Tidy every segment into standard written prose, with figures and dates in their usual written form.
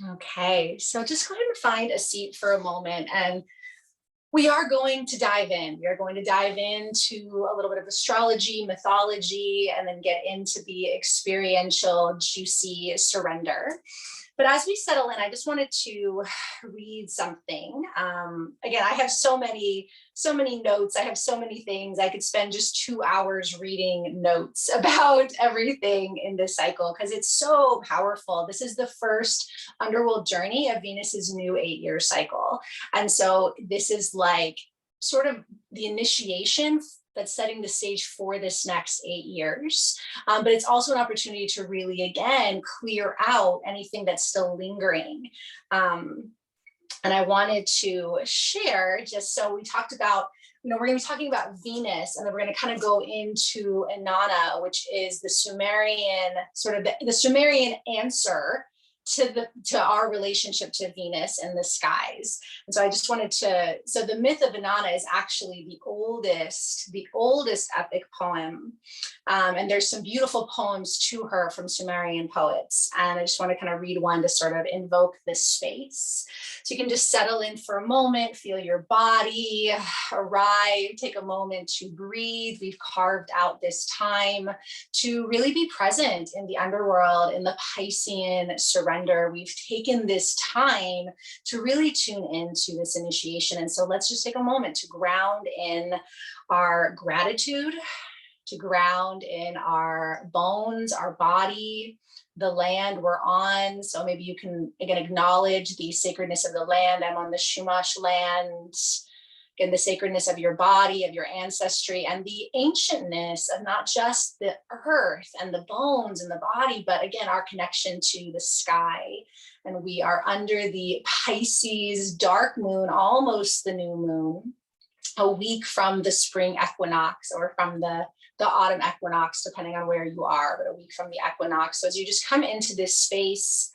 Okay, so just go ahead and find a seat for a moment, and we are going to dive in. We are going to dive into a little bit of astrology, mythology, and then get into the experiential, juicy surrender. But as we settle in, I just wanted to read something. Again, I have so many notes. I have so many things. I could spend just 2 hours reading notes about everything in this cycle because it's so powerful. This is the first underworld journey of Venus's new 8-year cycle. And so this is like sort of the initiation that's setting the stage for this next 8 years. But it's also an opportunity to really, again, clear out anything that's still lingering. And I wanted to share, just so we talked about, we're going to be talking about Venus, and then we're going to kind of go into Inanna, which is the Sumerian, sort of the Sumerian answer to our relationship to Venus and the skies. And so I just wanted to, so the myth of Inanna is actually the oldest epic poem. And there's some beautiful poems to her from Sumerian poets. And I just want to kind of read one to sort of invoke this space. So you can just settle in for a moment, feel your body arrive, take a moment to breathe. We've carved out this time to really be present in the underworld, in the Piscean surrender. We've taken this time to really tune into this initiation. And so let's just take a moment to ground in our gratitude, to ground in our bones, our body, the land we're on. So maybe you can, again, acknowledge the sacredness of the land. I'm on the Shumash land. And the sacredness of your body, of your ancestry, and the ancientness of not just the earth and the bones and the body, but again, our connection to the sky. And we are under the Pisces dark moon, almost the new moon, a week from the spring equinox or from the autumn equinox, depending on where you are, but a week from the equinox. So as you just come into this space,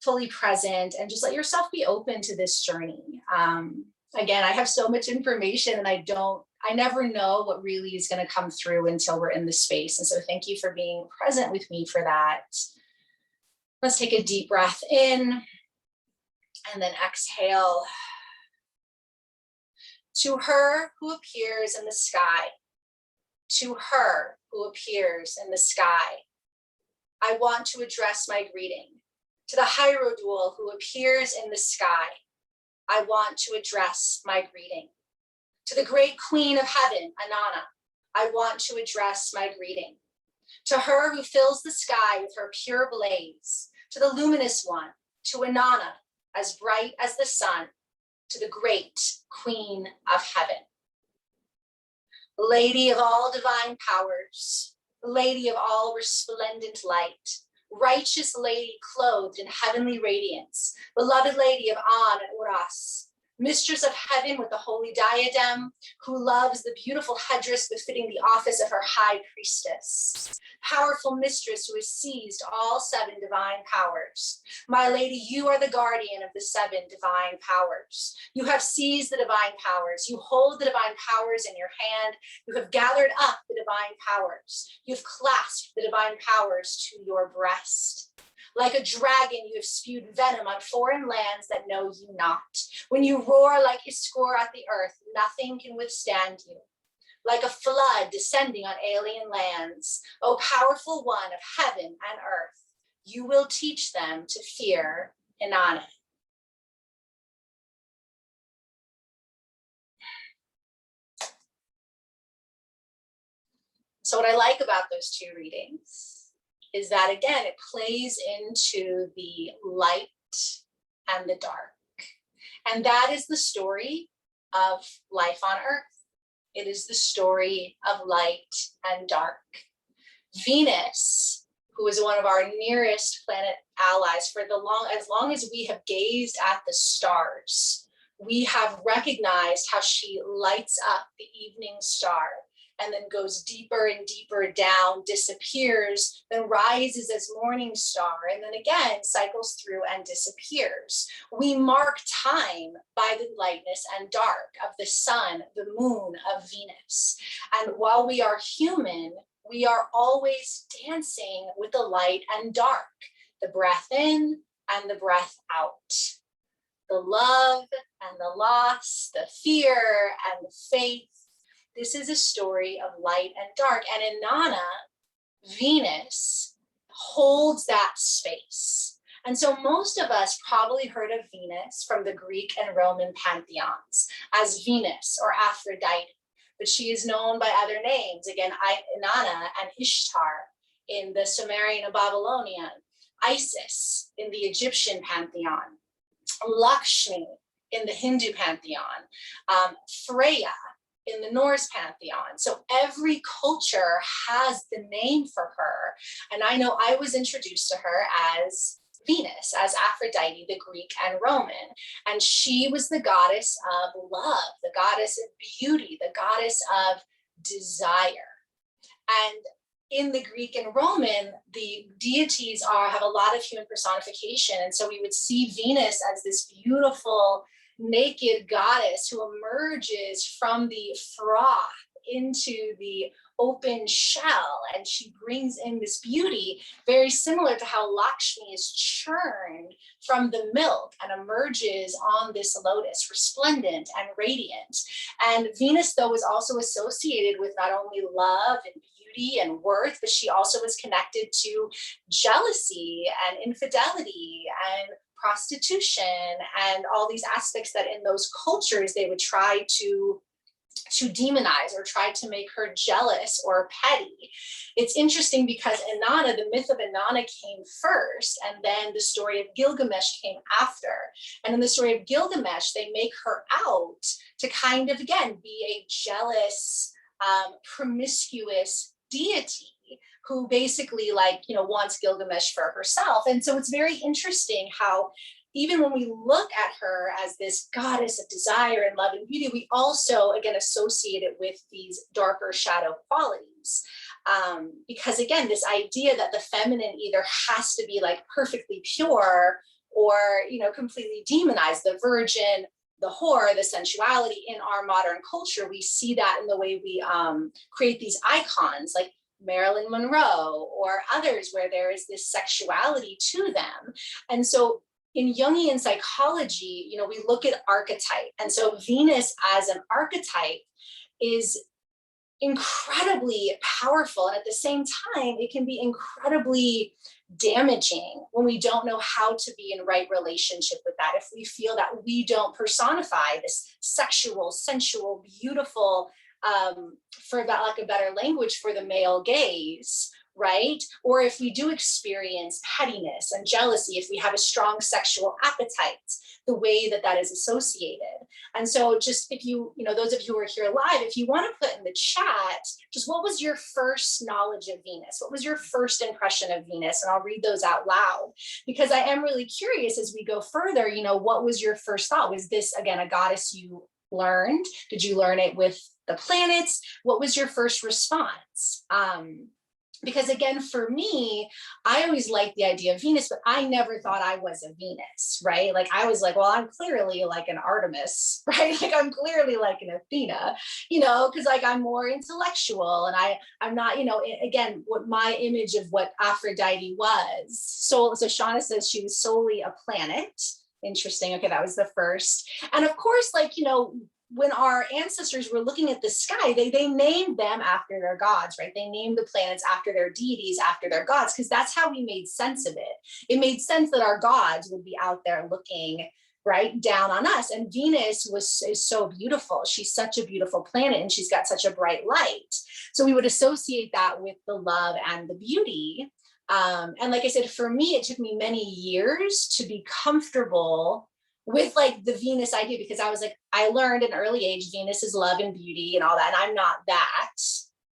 fully present, and just let yourself be open to this journey. Again, I have so much information and I never know what really is going to come through until we're in the space. And so thank you for being present with me for that. Let's take a deep breath in and then exhale. To her who appears in the sky, to her who appears in the sky, I want to address my greeting. To the Hierodual who appears in the sky, I want to address my greeting. To the great queen of heaven, Inanna, I want to address my greeting. To her who fills the sky with her pure blaze, to the luminous one, to Inanna, as bright as the sun, to the great queen of heaven. Lady of all divine powers, lady of all resplendent light, righteous lady clothed in heavenly radiance, beloved lady of An and Uras, mistress of heaven with the holy diadem, who loves the beautiful headdress befitting the office of her high priestess, powerful mistress who has seized all 7 divine powers. My lady, you are the guardian of the 7 divine powers. You have seized the divine powers. You hold the divine powers in your hand. You have gathered up the divine powers. You've clasped the divine powers to your breast. Like a dragon, you have spewed venom on foreign lands that know you not. When you roar like Iskor at the earth, nothing can withstand you. Like a flood descending on alien lands, O powerful one of heaven and earth, you will teach them to fear Inanna. So what I like about those 2 readings is that, again, it plays into the light and the dark. And that is the story of life on Earth. It is the story of light and dark. Venus, who is one of our nearest planet allies, for as long as we have gazed at the stars, we have recognized how she lights up the evening star and then goes deeper and deeper down, disappears, then rises as morning star, and then again cycles through and disappears. We mark time by the lightness and dark of the sun, the moon, of Venus. And while we are human, we are always dancing with the light and dark, the breath in and the breath out. The love and the loss, the fear and the faith. This is a story of light and dark. And in Nana, Venus holds that space. And so most of us probably heard of Venus from the Greek and Roman pantheons as Venus or Aphrodite, but she is known by other names. Again, Inanna and Ishtar in the Sumerian and Babylonian, Isis in the Egyptian pantheon, Lakshmi in the Hindu pantheon, Freya in the Norse pantheon. So every culture has the name for her. And I know I was introduced to her as Venus, as Aphrodite, the Greek and Roman. And she was the goddess of love, the goddess of beauty, the goddess of desire. And in the Greek and Roman, the deities have a lot of human personification. And so we would see Venus as this beautiful, naked goddess who emerges from the froth into the open shell, and she brings in this beauty very similar to how Lakshmi is churned from the milk and emerges on this lotus, resplendent and radiant. And Venus, though, is also associated with not only love and beauty and worth, but she also is connected to jealousy and infidelity and prostitution and all these aspects that in those cultures they would try to demonize or try to make her jealous or petty. It's interesting because Inanna, the myth of Inanna came first, and then the story of Gilgamesh came after. And in the story of Gilgamesh, they make her out to kind of, again, be a jealous, promiscuous deity who basically wants Gilgamesh for herself. And so it's very interesting how even when we look at her as this goddess of desire and love and beauty, we also, again, associate it with these darker shadow qualities. Because again, this idea that the feminine either has to be like perfectly pure or, completely demonized, the virgin, the whore, the sensuality in our modern culture, we see that in the way we create these icons like Marilyn Monroe or others where there is this sexuality to them. And so in Jungian psychology, we look at archetype. And so Venus as an archetype is incredibly powerful. And at the same time, it can be incredibly damaging when we don't know how to be in right relationship with that. If we feel that we don't personify this sexual, sensual, beautiful, for lack of better language, for the male gaze, right? Or if we do experience pettiness and jealousy, if we have a strong sexual appetite, the way that is associated. And so just if you, those of you who are here live, if you want to put in the chat, just what was your first knowledge of Venus? What was your first impression of Venus? And I'll read those out loud because I am really curious as we go further, what was your first thought? Was this, again, a goddess you learned? Did you learn it with the planets? What was your first response? Because again, for me, I always liked the idea of Venus, but I never thought I was a Venus, right? Like I was like, well, I'm clearly like an Artemis, right? Like I'm clearly like an Athena, because like I'm more intellectual and I'm not, again, what my image of what Aphrodite was. So Shauna says she was solely a planet. Interesting. Okay, that was the first. And of course, when our ancestors were looking at the sky, they named them after their gods, right? They named the planets after their deities, after their gods, because that's how we made sense of it. It made sense that our gods would be out there looking right down on us. And Venus is so beautiful. She's such a beautiful planet and she's got such a bright light. So we would associate that with the love and the beauty. And like I said, for me, it took me many years to be comfortable with like the Venus idea, because I was like, I learned at an early age, Venus is love and beauty and all that. And I'm not that.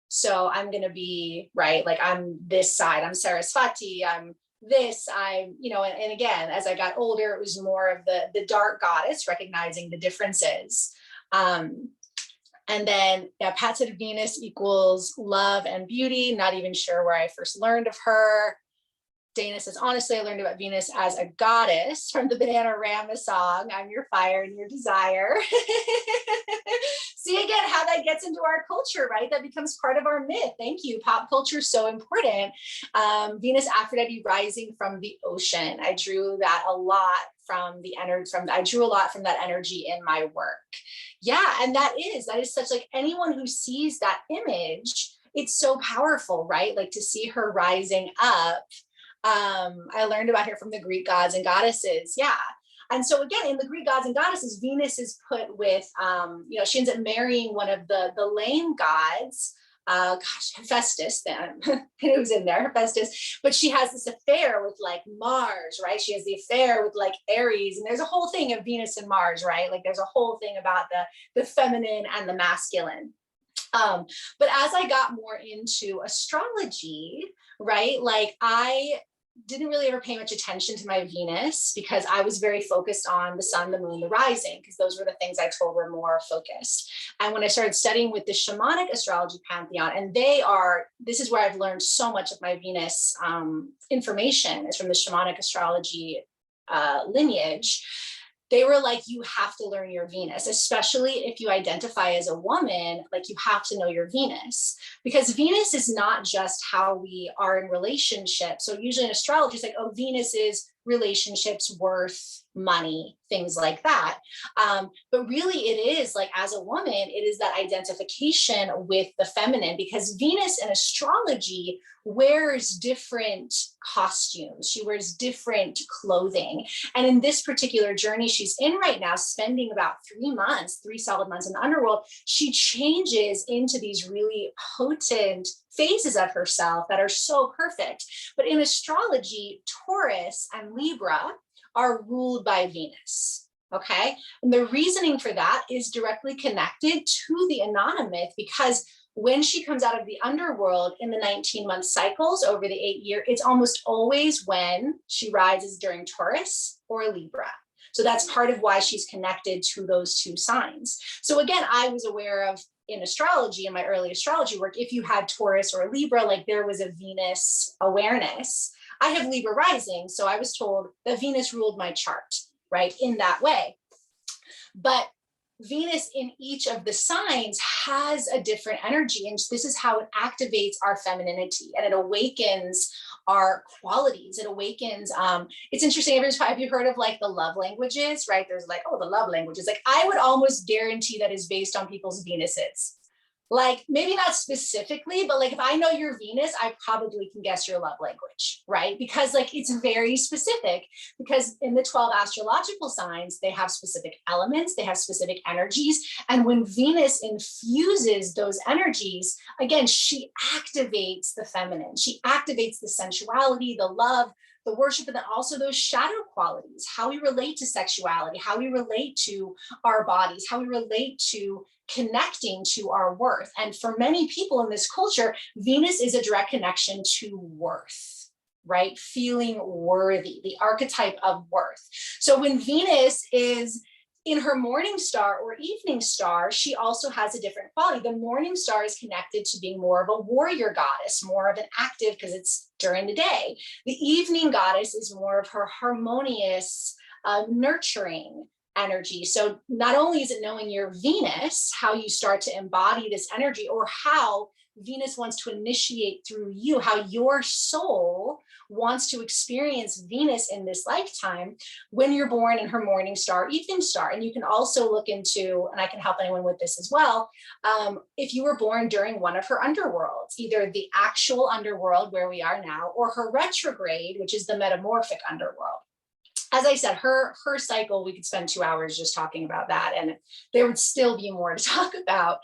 So I'm going to be, right, like I'm this side, I'm Saraswati, I'm this, I'm, and again, as I got older, it was more of the dark goddess, recognizing the differences. And then Pat said Venus equals love and beauty. Not even sure where I first learned of her. Dana says, honestly, I learned about Venus as a goddess from the Bananarama song, I'm your fire and your desire. See again how that gets into our culture, right? That becomes part of our myth. Thank you. Pop culture is so important. Venus Aphrodite rising from the ocean. I drew that a lot from the energy, I drew a lot from that energy in my work. Yeah, and that is such, like, anyone who sees that image, it's so powerful, right? Like, to see her rising up. I learned about her from the Greek gods and goddesses. Yeah. And so again, in the Greek gods and goddesses, Venus is put with, she ends up marrying one of the lame gods. Hephaestus, then it was in there, Hephaestus, but she has this affair with like Mars, right? She has the affair with like Aries, and there's a whole thing of Venus and Mars, right? Like there's a whole thing about the feminine and the masculine. But as I got more into astrology, right, like I didn't really ever pay much attention to my Venus because I was very focused on the sun, the moon, the rising, because those were the things I told were more focused. And when I started studying with the shamanic astrology pantheon, and this is where I've learned so much of my Venus information is from the shamanic astrology lineage. They were like, you have to learn your Venus, especially if you identify as a woman, like you have to know your Venus, because Venus is not just how we are in relationships. So usually in astrology, it's like, oh, Venus is relationships, worth, money, things like that. But really it is like, as a woman, it is that identification with the feminine, because Venus in astrology wears different costumes. She wears different clothing. And in this particular journey she's in right now, spending about 3 solid months in the underworld, she changes into these really potent phases of herself that are so perfect. But in astrology, Taurus and Libra are ruled by Venus. Okay. And the reasoning for that is directly connected to the Inanna myth, because when she comes out of the underworld in the 19-month cycles over the 8-year, it's almost always when she rises during Taurus or Libra. So that's part of why she's connected to those two signs. So again, I was aware of in astrology, in my early astrology work, if you had Taurus or Libra, like there was a Venus awareness. I have Libra rising, so I was told that Venus ruled my chart, right, in that way. But Venus in each of the signs has a different energy, and this is how it activates our femininity and it awakens our qualities. It awakens, it's interesting, have you heard of like the love languages, right? There's like, oh, the love languages. Like I would almost guarantee that is based on people's Venuses. Like maybe not specifically, but like if I know your Venus, I probably can guess your love language, right? Because like it's very specific, because in the 12 astrological signs, they have specific elements, they have specific energies. And when Venus infuses those energies, again, she activates the feminine, she activates the sensuality, the love, the worship, and then also those shadow qualities, how we relate to sexuality, how we relate to our bodies, how we relate to connecting to our worth. And for many people in this culture, Venus is a direct connection to worth, right? Feeling worthy, the archetype of worth. So when Venus is in her morning star or evening star, she also has a different quality. The morning star is connected to being more of a warrior goddess, more of an active, because it's during the day. The evening goddess is more of her harmonious, nurturing energy. So not only is it knowing your Venus, how you start to embody this energy, or how Venus wants to initiate through you, how your soul wants to experience Venus in this lifetime when you're born in her morning star, evening star. And you can also look into, and I can help anyone with this as well, if you were born during one of her underworlds, either the actual underworld where we are now, or her retrograde, which is the metamorphic underworld. As I said, her cycle, we could spend 2 hours just talking about that, and there would still be more to talk about.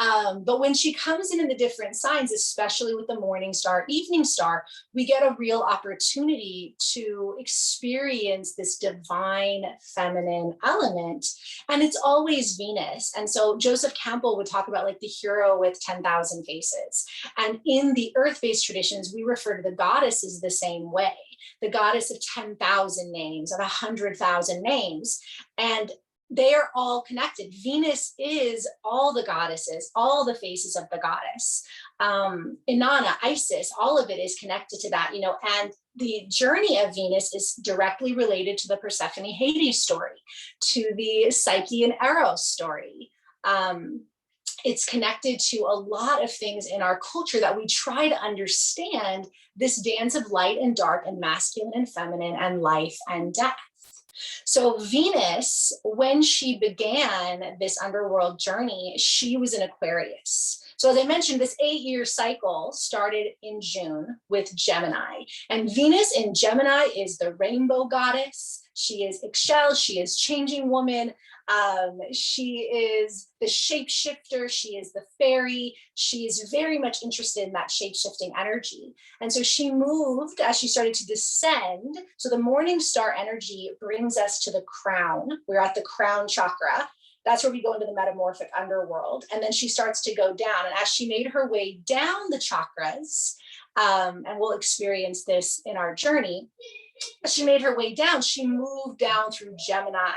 But when she comes in the different signs, especially with the morning star, evening star, we get a real opportunity to experience this divine feminine element. And it's always Venus. And so Joseph Campbell would talk about like the hero with 10,000 faces. And in the earth-based traditions, we refer to the goddesses the same way. The goddess of 10,000 names, of 100,000 names. And they are all connected. Venus is all the goddesses, all the faces of the goddess. Inanna, Isis, all of it is connected to that, and the journey of Venus is directly related to the Persephone Hades story, to the Psyche and Eros story. It's connected to a lot of things in our culture that we try to understand this dance of light and dark and masculine and feminine and life and death. So Venus, when she began this underworld journey, she was in Aquarius. So as I mentioned, this 8-year cycle started in June with Gemini. And Venus in Gemini is the rainbow goddess. She is Ixchel, she is changing woman. She is the shapeshifter, she is the fairy, she is very much interested in that shape-shifting energy. And so she moved as she started to descend. So the morning star energy brings us to the crown. We're at the crown chakra. That's where we go into the metamorphic underworld. And then she starts to go down. And as she made her way down the chakras, and we'll experience this in our journey, as she made her way down, she moved down through Gemini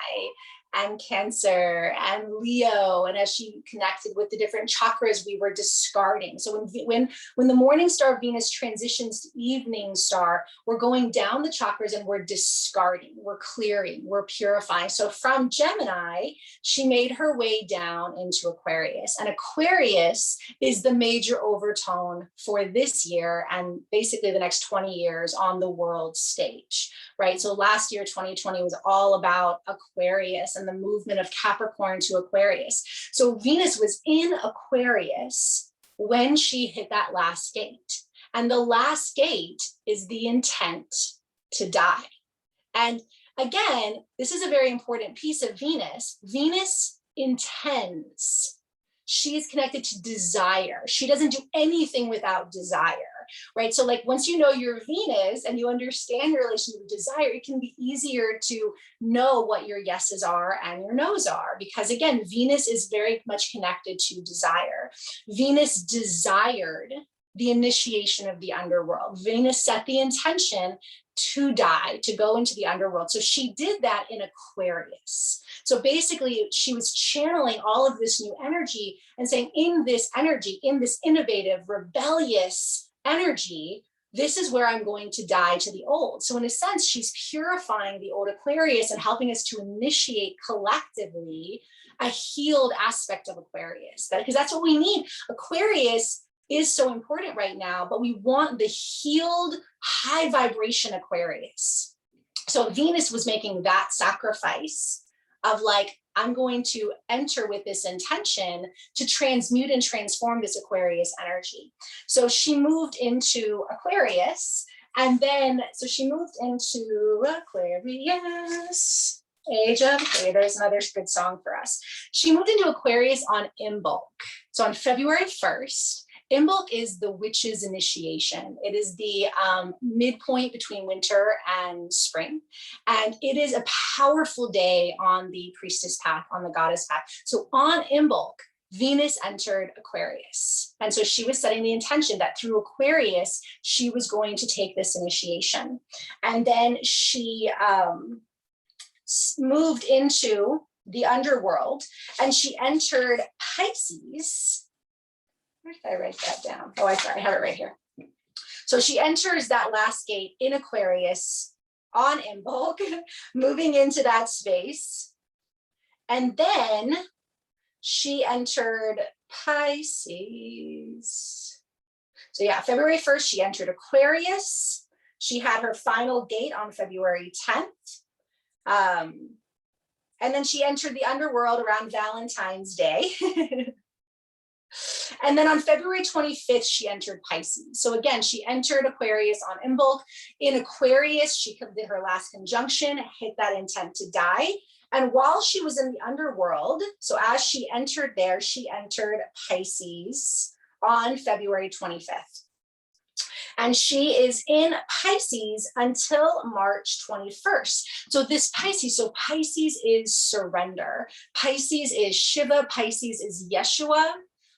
and Cancer and Leo. And as she connected with the different chakras, we were discarding. So when the morning star Venus transitions to evening star, we're going down the chakras and we're discarding, we're clearing, we're purifying. So from Gemini, she made her way down into Aquarius. And Aquarius is the major overtone for this year and basically the next 20 years on the world stage, right? So last year, 2020, was all about Aquarius and the movement of Capricorn to Aquarius. So Venus was in Aquarius when she hit that last gate. And the last gate is the intent to die. And again, this is a very important piece of Venus. Venus intends. She is connected to desire. She doesn't do anything without desire, right? So like once you know your Venus and you understand your relationship with desire, it can be easier to know what your yeses are and your nos are. Because again, Venus is very much connected to desire. Venus desired the initiation of the underworld. Venus set the intention to die, to go into the underworld. So she did that in Aquarius. So basically, she was channeling all of this new energy and saying, in this energy, in this innovative, rebellious energy, this is where I'm going to die to the old. So in a sense, she's purifying the old Aquarius and helping us to initiate collectively a healed aspect of Aquarius. Because that's what we need. Aquarius is so important right now, but we want the healed, high vibration Aquarius. So Venus was making that sacrifice of like, I'm going to enter with this intention to transmute and transform this Aquarius energy. So she moved into Aquarius, and then, so she moved into Aquarius, Age of Aquarius. There's another good song for us. She moved into Aquarius on Imbolc. So on February 1st, Imbolc is the witch's initiation. It is the midpoint between winter and spring. And it is a powerful day on the priestess path, on the goddess path. So on Imbolc, Venus entered Aquarius. And so she was setting the intention that through Aquarius, she was going to take this initiation. And then she moved into the underworld and she entered Pisces. Where did I write that down? Oh, I have it right here. So she enters that last gate in Aquarius on Imbolc, moving into that space. And then she entered Pisces. So yeah, February 1st, she entered Aquarius. She had her final gate on February 10th. And then she entered the underworld around Valentine's Day. And then on February 25th, she entered Pisces. So again, she entered Aquarius on Imbolc. In Aquarius, she did her last conjunction, hit that intent to die. And while she was in the underworld, so as she entered there, she entered Pisces on February 25th. And she is in Pisces until March 21st. So this Pisces, so Pisces is surrender. Pisces is Shiva, Pisces is Yeshua.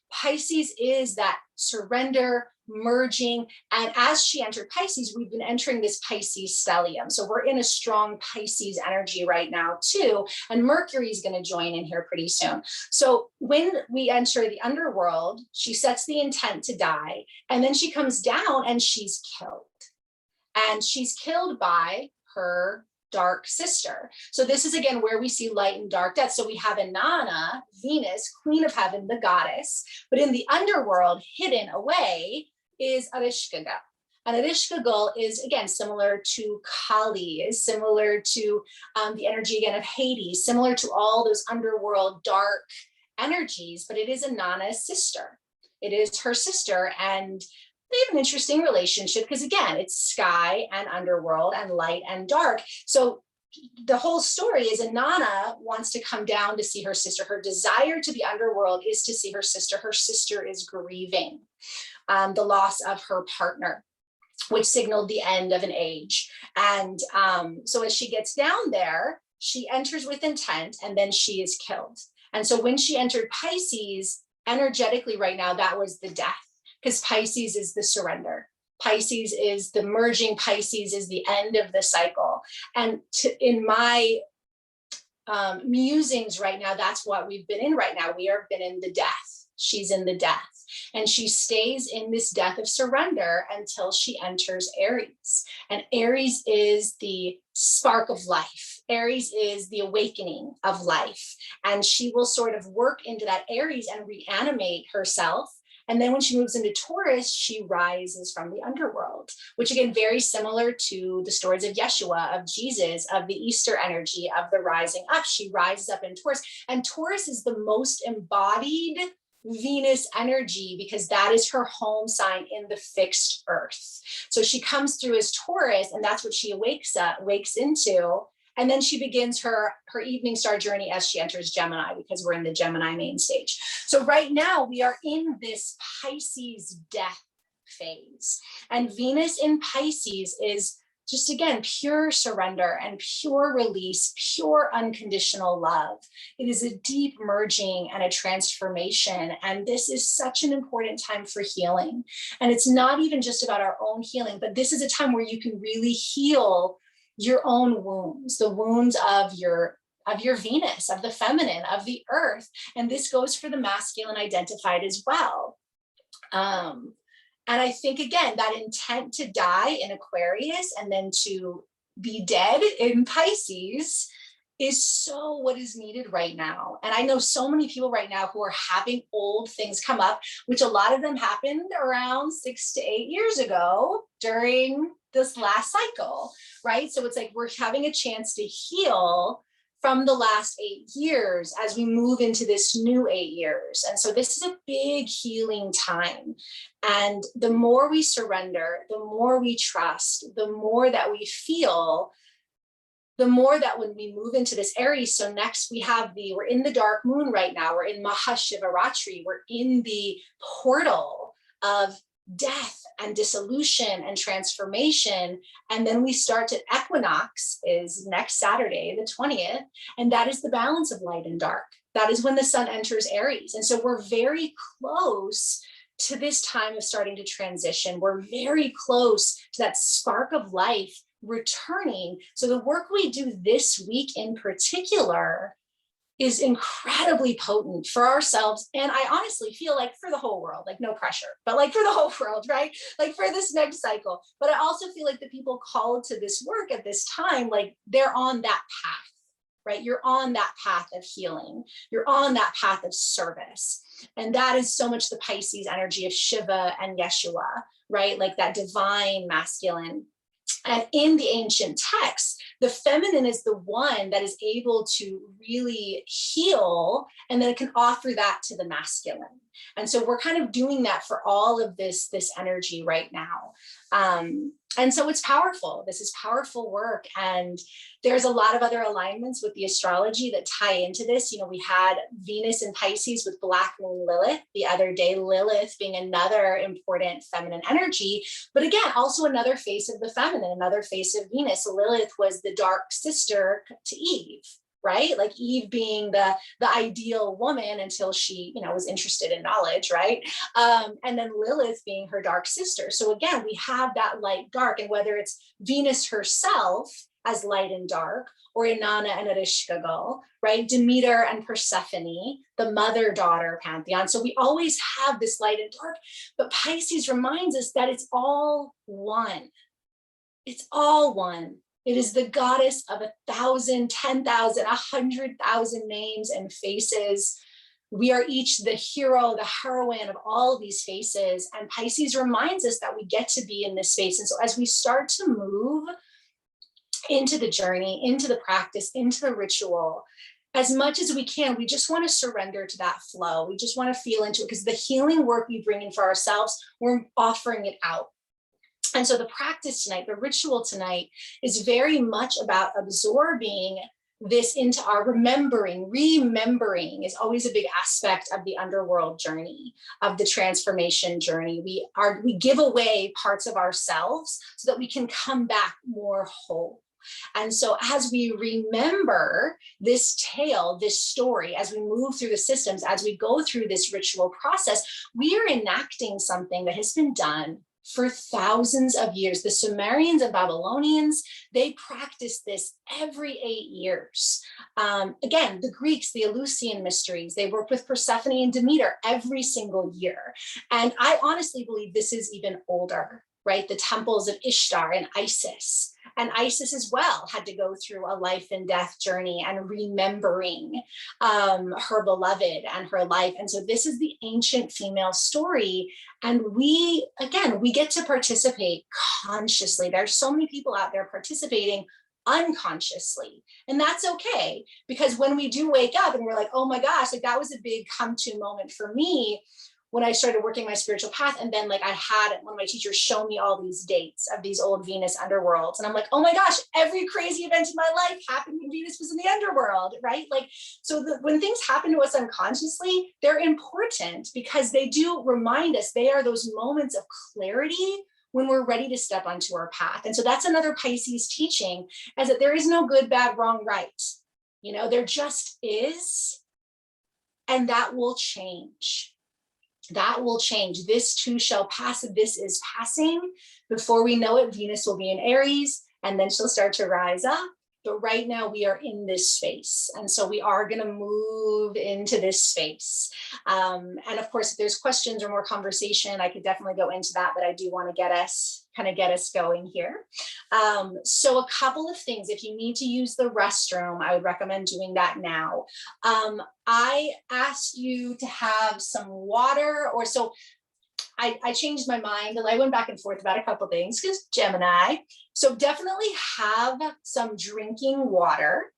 Pisces is that surrender, merging. And as she entered Pisces, we've been entering this Pisces stellium. So we're in a strong Pisces energy right now too. And Mercury is going to join in here pretty soon. So when we enter the underworld, she sets the intent to die, and then she comes down and she's killed. And she's killed by her dark sister. So this is again where we see light and dark death. So we have Inanna, Venus, queen of heaven, the goddess, but in the underworld, hidden away, is Ereshkigal. And Ereshkigal is again similar to Kali, is similar to the energy again of Hades, similar to all those underworld dark energies, but it is Inanna's sister. It is her sister, and they have an interesting relationship because again, it's sky and underworld and light and dark. So the whole story is Inanna wants to come down to see her sister. Her desire to the underworld is to see her sister. Her sister is grieving the loss of her partner, which signaled the end of an age. And so as she gets down there, she enters with intent and then she is killed. And so when she entered Pisces, energetically right now, that was the death, because Pisces is the surrender. Pisces is the merging. Pisces is the end of the cycle. And in my musings right now, that's what we've been in right now. We have been in the death. She's in the death. And she stays in this death of surrender until she enters Aries. And Aries is the spark of life. Aries is the awakening of life. And she will sort of work into that Aries and reanimate herself. And then when she moves into Taurus, she rises from the underworld, which again, very similar to the stories of Yeshua, of Jesus, of the Easter energy, of the rising up. She rises up in Taurus. And Taurus is the most embodied Venus energy because that is her home sign in the fixed earth. So she comes through as Taurus, and that's what she wakes into. And then she begins her evening star journey as she enters Gemini, because we're in the Gemini main stage. So right now we are in this Pisces death phase. And Venus in Pisces is just, again, pure surrender and pure release, pure unconditional love. It is a deep merging and a transformation. And this is such an important time for healing. And it's not even just about our own healing, but this is a time where you can really heal your own wounds, the wounds of your Venus, of the feminine, of the earth. And this goes for the masculine identified as well. And I think, again, that intent to die in Aquarius and then to be dead in Pisces is so what is needed right now. And I know so many people right now who are having old things come up, which a lot of them happened around 6 to 8 years ago during this last cycle, right? So it's like we're having a chance to heal from the last 8 years as we move into this new 8 years. And so this is a big healing time. And the more we surrender, the more we trust, the more that we feel, the more that when we move into this Aries, so next we're in the dark moon right now, we're in Mahashivaratri, we're in the portal of death and dissolution and transformation. And then we start to equinox is next Saturday, the 20th. And that is the balance of light and dark. That is when the sun enters Aries. And so we're very close to this time of starting to transition. We're very close to that spark of life returning. So the work we do this week in particular is incredibly potent for ourselves. And I honestly feel like for the whole world, like no pressure, but like for the whole world, right? Like for this next cycle. But I also feel like the people called to this work at this time, like they're on that path, right? You're on that path of healing. You're on that path of service. And that is so much the Pisces energy of Shiva and Yeshua, right? Like that divine masculine. And in the ancient texts, the feminine is the one that is able to really heal, and then it can offer that to the masculine. And so we're kind of doing that for all of this energy right now. And so it's powerful. This is powerful work. And there's a lot of other alignments with the astrology that tie into this. You know, we had Venus in Pisces with Black Moon Lilith the other day, Lilith being another important feminine energy, but again, also another face of the feminine, another face of Venus. Lilith was the dark sister to Eve, right? Like Eve being the ideal woman until she, was interested in knowledge, right? And then Lilith being her dark sister. So again, we have that light, dark, and whether it's Venus herself as light and dark, or Inanna and Ereshkigal, right? Demeter and Persephone, the mother-daughter pantheon. So we always have this light and dark, but Pisces reminds us that it's all one. It's all one. It is the goddess of 1,000, 10,000, 100,000 names and faces. We are each the hero, the heroine of all these faces. And Pisces reminds us that we get to be in this space. And so as we start to move into the journey, into the practice, into the ritual, as much as we can, we just want to surrender to that flow. We just want to feel into it, because the healing work we bring in for ourselves, we're offering it out. And so the practice tonight, the ritual tonight, is very much about absorbing this into our remembering. Remembering is always a big aspect of the underworld journey, of the transformation journey. We give away parts of ourselves so that we can come back more whole. And so as we remember this tale, this story, as we move through the systems, as we go through this ritual process, we are enacting something that has been done for thousands of years. The Sumerians and Babylonians, they practiced this every 8 years. Again, the Greeks, the Eleusinian mysteries, they worked with Persephone and Demeter every single year. And I honestly believe this is even older, right? The temples of Ishtar and Isis. And Isis as well had to go through a life and death journey and remembering her beloved and her life. And so this is the ancient female story. And we get to participate consciously. There's so many people out there participating unconsciously. And that's okay, because when we do wake up and we're like, oh my gosh, like that was a big come to moment for me when I started working my spiritual path. And then like I had one of my teachers show me all these dates of these old Venus underworlds. And I'm like, oh my gosh, every crazy event in my life happened when Venus was in the underworld, right? Like, so when things happen to us unconsciously, they're important because they do remind us. They are those moments of clarity when we're ready to step onto our path. And so that's another Pisces teaching, is that there is no good, bad, wrong, right. There just is, and that will change. That will change. This too shall pass. This is passing. Before we know it, Venus will be in Aries, and then she'll start to rise up. But right now we are in this space. And so we are going to move into this space. And of course, if there's questions or more conversation, I could definitely go into that, but I do want to get us going here. So a couple of things. If you need to use the restroom, I would recommend doing that now. I asked you to have some water, or so I changed my mind, and I went back and forth about a couple of things because Gemini. So definitely have some drinking water,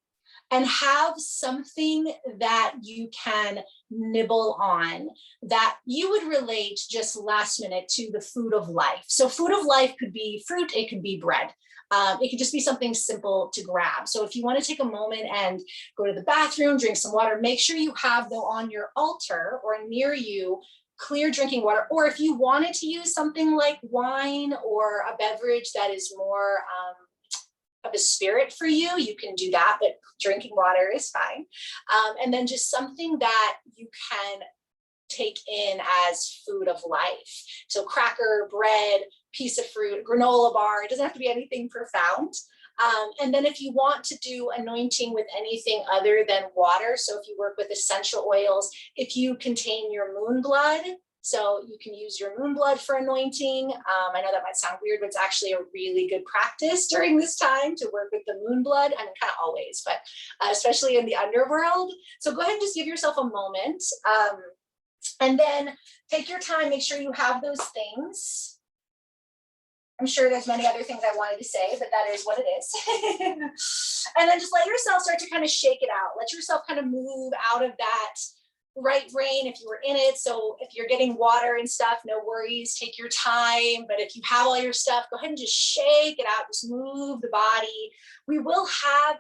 and have something that you can nibble on that you would relate just last minute to the food of life. So food of life could be fruit, it could be bread. It could just be something simple to grab. So if you want to take a moment and go to the bathroom, drink some water, make sure you have, though, on your altar or near you, clear drinking water. Or if you wanted to use something like wine or a beverage that is more of a spirit for you, you can do that, but drinking water is fine. And then just something that you can take in as food of life. So cracker, bread, piece of fruit, granola bar. It doesn't have to be anything profound. And then if you want to do anointing with anything other than water, so if you work with essential oils, if you contain your moon blood, so you can use your moon blood for anointing. I know that might sound weird, but it's actually a really good practice during this time to work with the moon blood. I mean, kind of always, but especially in the underworld. So go ahead and just give yourself a moment. And then take your time, make sure you have those things. I'm sure there's many other things I wanted to say, but that is what it is. And then just let yourself start to kind of shake it out. Let yourself kind of move out of that right brain if you were in it. So if you're getting water and stuff, no worries, take your time. But if you have all your stuff, go ahead and just shake it out, just move the body. We will have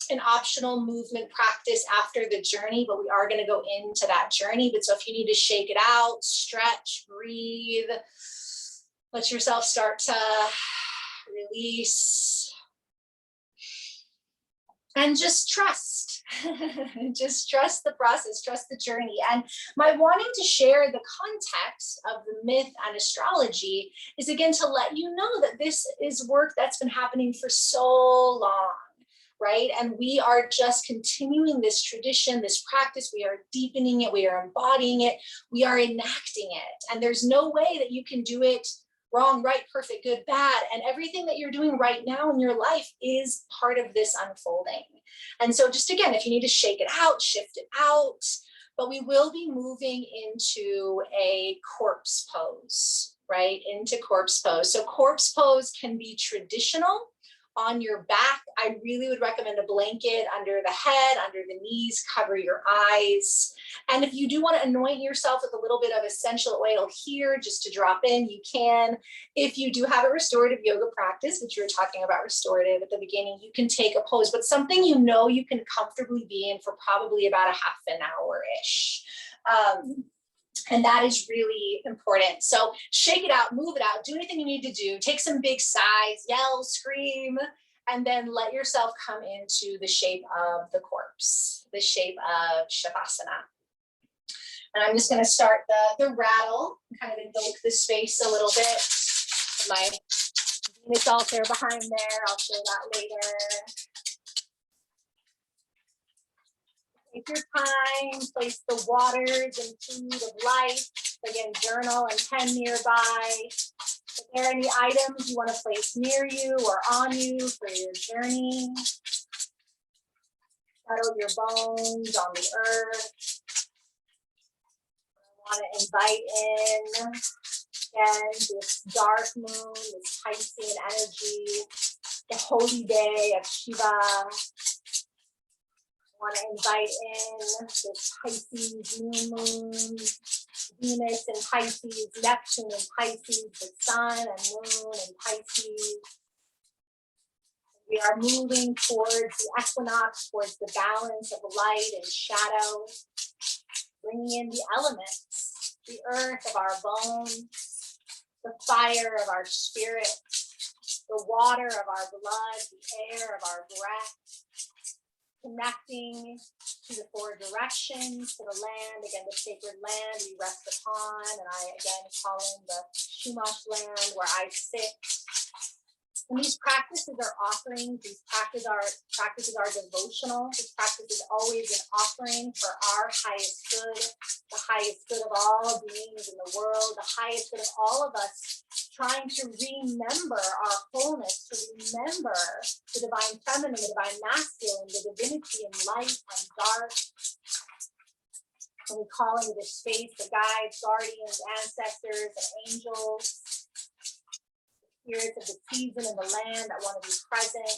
an optional movement practice after the journey, but we are going to go into that journey. But so if you need to shake it out, stretch, breathe, let yourself start to release. and just trust. Just trust the process, trust the journey. And my wanting to share the context of the myth and astrology is, again, to let you know that this is work that's been happening for so long, right? And we are just continuing this tradition, this practice. We are deepening it, we are embodying it, we are enacting it. And there's no way that you can do it wrong, right, perfect, good, bad. And everything that you're doing right now in your life is part of this unfolding. And so just, again, if you need to shake it out, shift it out, but we will be moving into a corpse pose, right? Into corpse pose. So corpse pose can be traditional on your back. I really would recommend a blanket under the head, under the knees, cover your eyes. And if you do want to anoint yourself with a little bit of essential oil here, just to drop in, you can. If you do have a restorative yoga practice, which you were talking about restorative at the beginning, you can take a pose, but something you know you can comfortably be in for probably about a half an hour-ish. And that is really important. So shake it out, move it out, do anything you need to do, take some big sighs, yell, scream, and then let yourself come into the shape of the corpse, the shape of Shavasana. And I'm just going to start the rattle, kind of invoke the space a little bit. My Venus altar behind there, I'll show that later. Take your time, place the waters and food of life. Again, journal and pen nearby. If there are any items you want to place near you or on you for your journey, settle your bones on the earth. I want to invite in, again, this dark moon, this Piscean energy, the holy day of Shiva. I want to invite in this Pisces new moon, Venus in Pisces, Neptune in Pisces, the sun and moon in Pisces. We are moving towards the equinox, towards the balance of light and shadow, bringing in the elements, the earth of our bones, the fire of our spirit, the water of our blood, the air of our breath, connecting to the four directions, to the land, again, the sacred land we rest upon, and I, again, call in the Shumash land where I sit. And these practices are offerings, these practices are devotional. This practice is always an offering for our highest good, the highest good of all beings in the world, the highest good of all of us, trying to remember our wholeness, to remember the divine feminine, the divine masculine, the divinity in light and dark. And we call into this space the guides, guardians, ancestors, and angels, spirits of the season and the land that want to be present.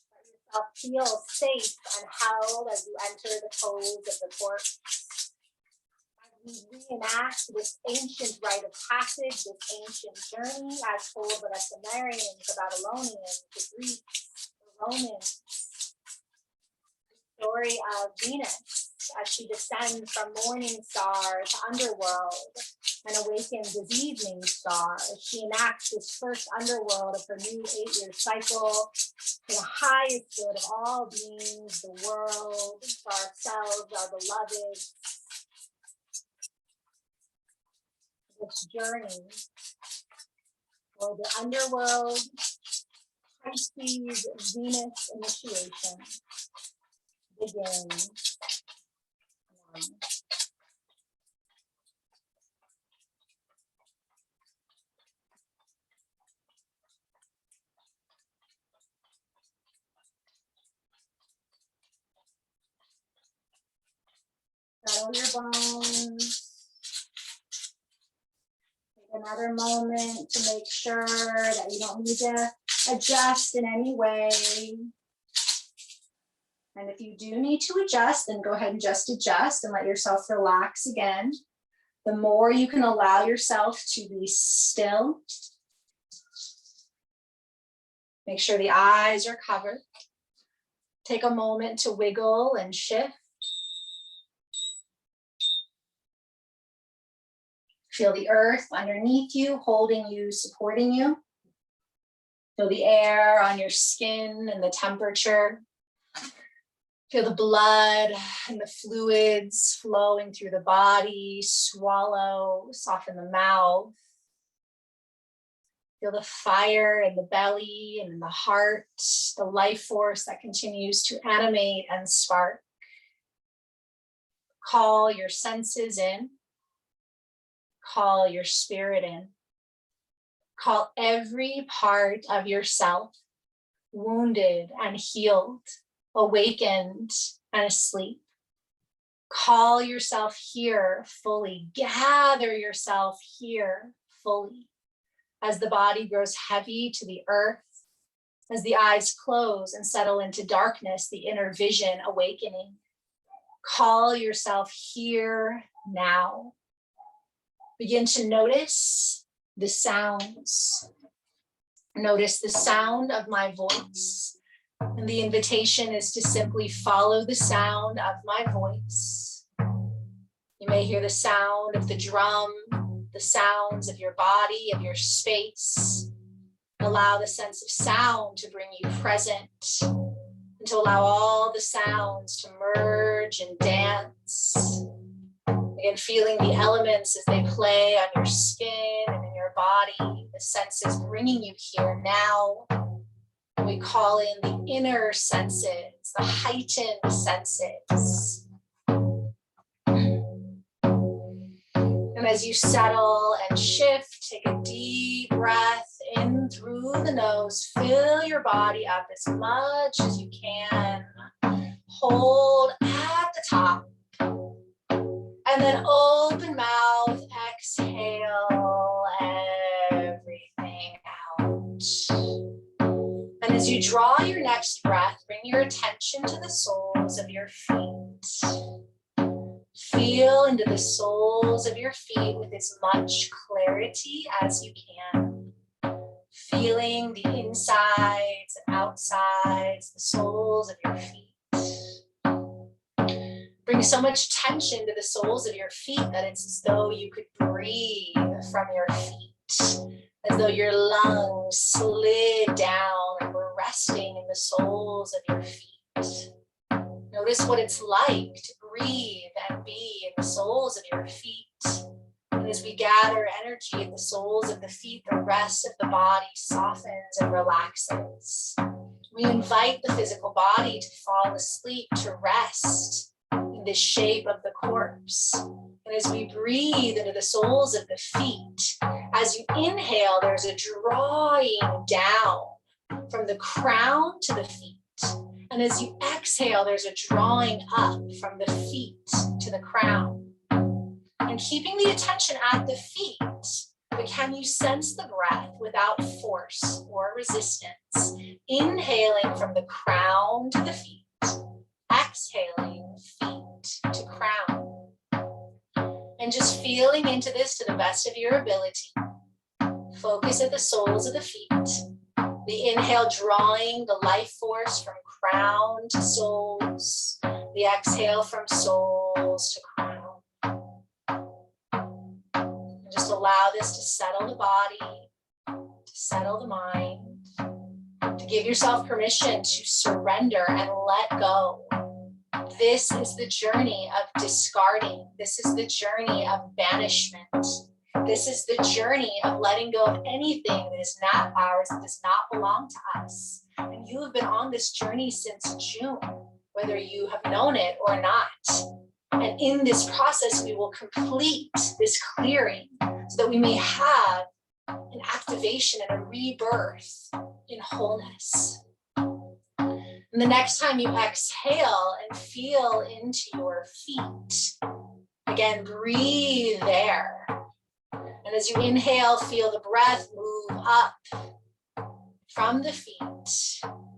Let yourself feel safe and held as you enter the pose of the corpse. As we reenact this ancient rite of passage, this ancient journey, as told by the Sumerians, the Babylonians, the Greeks, the Romans, the story of Venus as she descends from morning star to underworld and awakens as evening star, as she enacts this first underworld of her new 8-year cycle for the highest good of all beings, the world, for ourselves, our beloved. This journey for the underworld, Pisces, Venus initiation begins. Settle your bones. Take another moment to make sure that you don't need to adjust in any way. And if you do need to adjust, then go ahead and just adjust and let yourself relax again. The more you can allow yourself to be still. Make sure the eyes are covered. Take a moment to wiggle and shift. Feel the earth underneath you, holding you, supporting you. Feel the air on your skin and the temperature. Feel the blood and the fluids flowing through the body. Swallow, soften the mouth. Feel the fire in the belly and in the heart, the life force that continues to animate and spark. Call your senses in. Call your spirit in. Call every part of yourself, wounded and healed, awakened and asleep. Call yourself here fully. Gather yourself here fully. As the body grows heavy to the earth, as the eyes close and settle into darkness, the inner vision awakening. Call yourself here now. Begin to notice the sounds. Notice the sound of my voice. And the invitation is to simply follow the sound of my voice. You may hear the sound of the drum, the sounds of your body, of your space. Allow the sense of sound to bring you present, and to allow all the sounds to merge and dance. Again, feeling the elements as they play on your skin and in your body, the senses bringing you here now. And we call in the inner senses, the heightened senses. And as you settle and shift, take a deep breath in through the nose. Fill your body up as much as you can. Hold at the top. And then open mouth, exhale everything out. And as you draw your next breath, bring your attention to the soles of your feet. Feel into the soles of your feet with as much clarity as you can. Feeling the insides and outsides, the soles of your feet. Bring so much tension to the soles of your feet that it's as though you could breathe from your feet, as though your lungs slid down and were resting in the soles of your feet. Notice what it's like to breathe and be in the soles of your feet. And as we gather energy in the soles of the feet, the rest of the body softens and relaxes. We invite the physical body to fall asleep, to rest in the shape of the corpse. And as we breathe into the soles of the feet, as you inhale, there's a drawing down from the crown to the feet. And as you exhale, there's a drawing up from the feet to the crown. And keeping the attention at the feet, but can you sense the breath without force or resistance? Inhaling from the crown to the feet, exhaling feet to crown. And just feeling into this to the best of your ability. Focus at the soles of the feet. The inhale drawing the life force from crown to soles. The exhale from soles to crown. And just allow this to settle the body, to settle the mind, to give yourself permission to surrender and let go. This is the journey of discarding. This is the journey of banishment. This is the journey of letting go of anything that is not ours, that does not belong to us. And you have been on this journey since June, whether you have known it or not. And in this process, we will complete this clearing so that we may have an activation and a rebirth in wholeness. And the next time you exhale and feel into your feet, again, breathe there. And as you inhale, feel the breath move up from the feet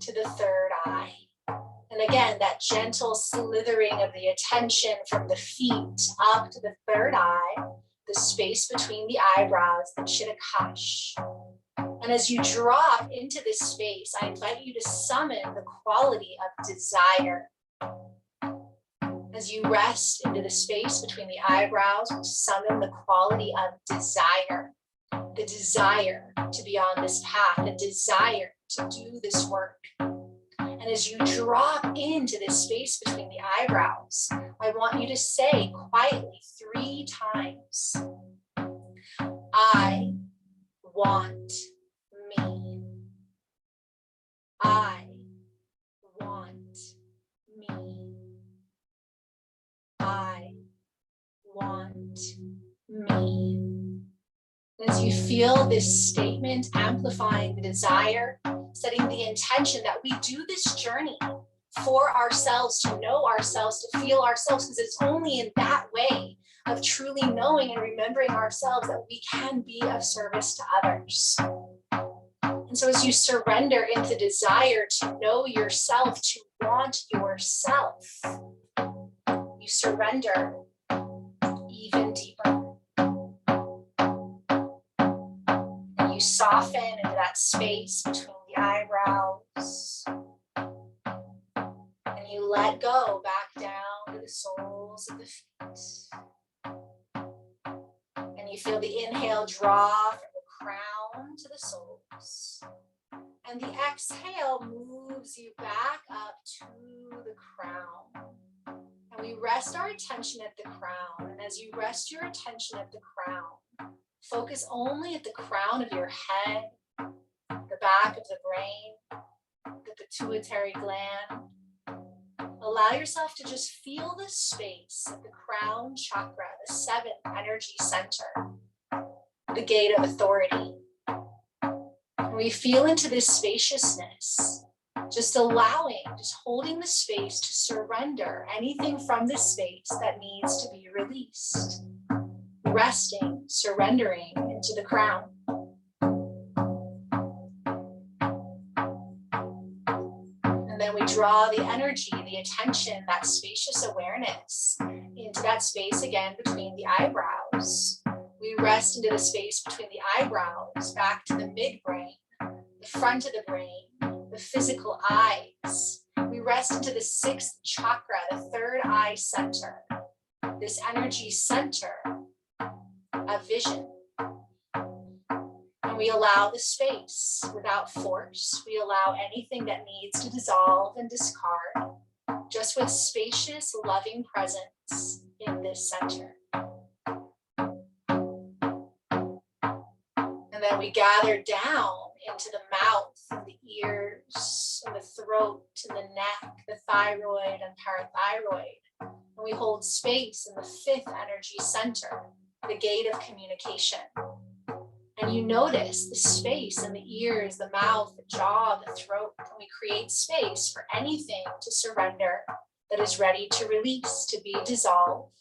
to the third eye. And again, that gentle slithering of the attention from the feet up to the third eye, the space between the eyebrows, the chittakash. And as you drop into this space, I invite you to summon the quality of desire. As you rest into the space between the eyebrows, we summon the quality of desire. the desire to be on this path, the desire to do this work. And as you drop into this space between the eyebrows, I want you to say quietly 3 times, I want me. I want me. I want me. As you feel this statement amplifying the desire, setting the intention that we do this journey for ourselves, to know ourselves, to feel ourselves, because it's only in that way of truly knowing and remembering ourselves that we can be of service to others. And so as you surrender into desire to know yourself, to want yourself, you surrender even deeper. And you soften into that space between the eyebrows. And you let go back down to the soles of the feet. And you feel the inhale draw from the crown to the soles. And the exhale moves you back up to the crown. And we rest our attention at the crown. And as you rest your attention at the crown, focus only at the crown of your head, the back of the brain, the pituitary gland. Allow yourself to just feel the space at the crown chakra, the 7th energy center, the gate of authority. And we feel into this spaciousness, just allowing, just holding the space to surrender anything from this space that needs to be released. Resting, surrendering into the crown. And then we draw the energy, the attention, that spacious awareness into that space again between the eyebrows. We rest into the space between the eyebrows, back to the midbrain, the front of the brain, the physical eyes. We rest into the 6th chakra, the 3rd eye center, this energy center of vision. And we allow the space without force. We allow anything that needs to dissolve and discard, just with spacious, loving presence in this center. And then we gather down into the mouth and the ears and the throat and the neck, the thyroid and parathyroid. And we hold space in the 5th energy center, the gate of communication. And you notice the space in the ears, the mouth, the jaw, the throat. And we create space for anything to surrender that is ready to release, to be dissolved.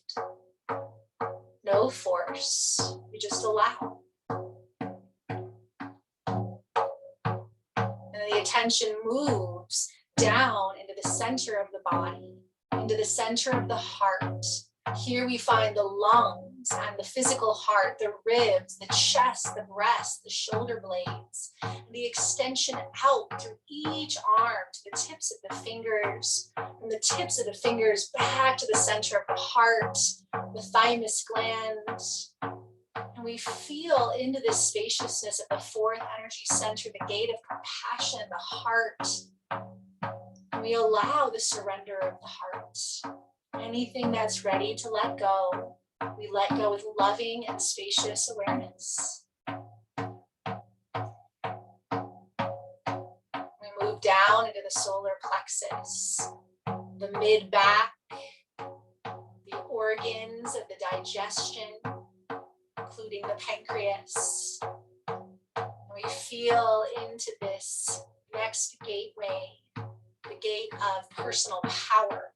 No force, we just allow. And the attention moves down into the center of the body, into the center of the heart. Here we find the lungs and the physical heart, the ribs, the chest, the breast, the shoulder blades, and the extension out through each arm to the tips of the fingers, and the tips of the fingers back to the center of the heart, the thymus glands. And we feel into this spaciousness of the 4th energy center, the gate of compassion, the heart. And we allow the surrender of the heart. Anything that's ready to let go, we let go with loving and spacious awareness. We move down into the solar plexus, the mid-back, the organs of the digestion, including the pancreas. We feel into this next gateway, the gate of personal power,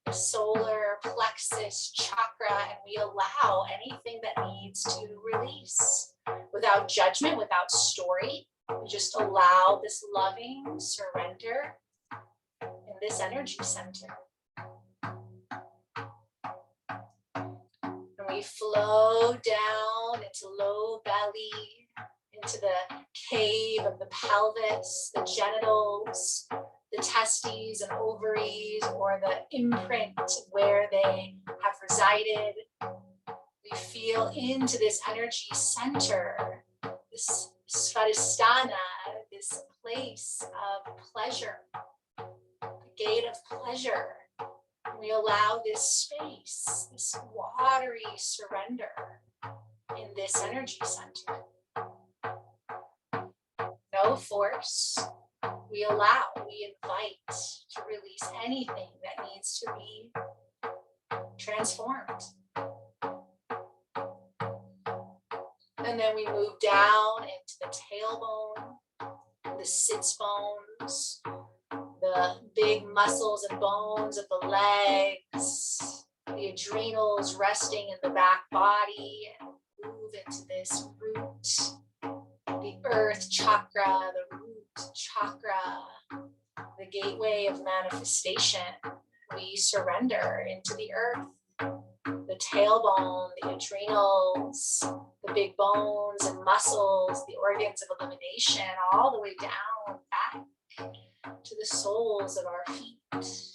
the solar plexus chakra, and we allow anything that needs to release without judgment, without story. We just allow this loving surrender in this energy center. And we flow down into low belly, into the cave of the pelvis, the genitals, the testes and ovaries, or the imprint where they have resided. We We feel into this energy center, this Svadhisthana, this place of pleasure, the gate of pleasure. We allow this space, this watery surrender in this energy center. No force. We allow, we invite to release anything that needs to be transformed. And then we move down into the tailbone, the sits bones, the big muscles and bones of the legs, the adrenals resting in the back body, and move into this root, the earth chakra, the root chakra, the gateway of manifestation. We surrender into the earth, the tailbone, the adrenals, the big bones and muscles, the organs of elimination, all the way down back to the soles of our feet.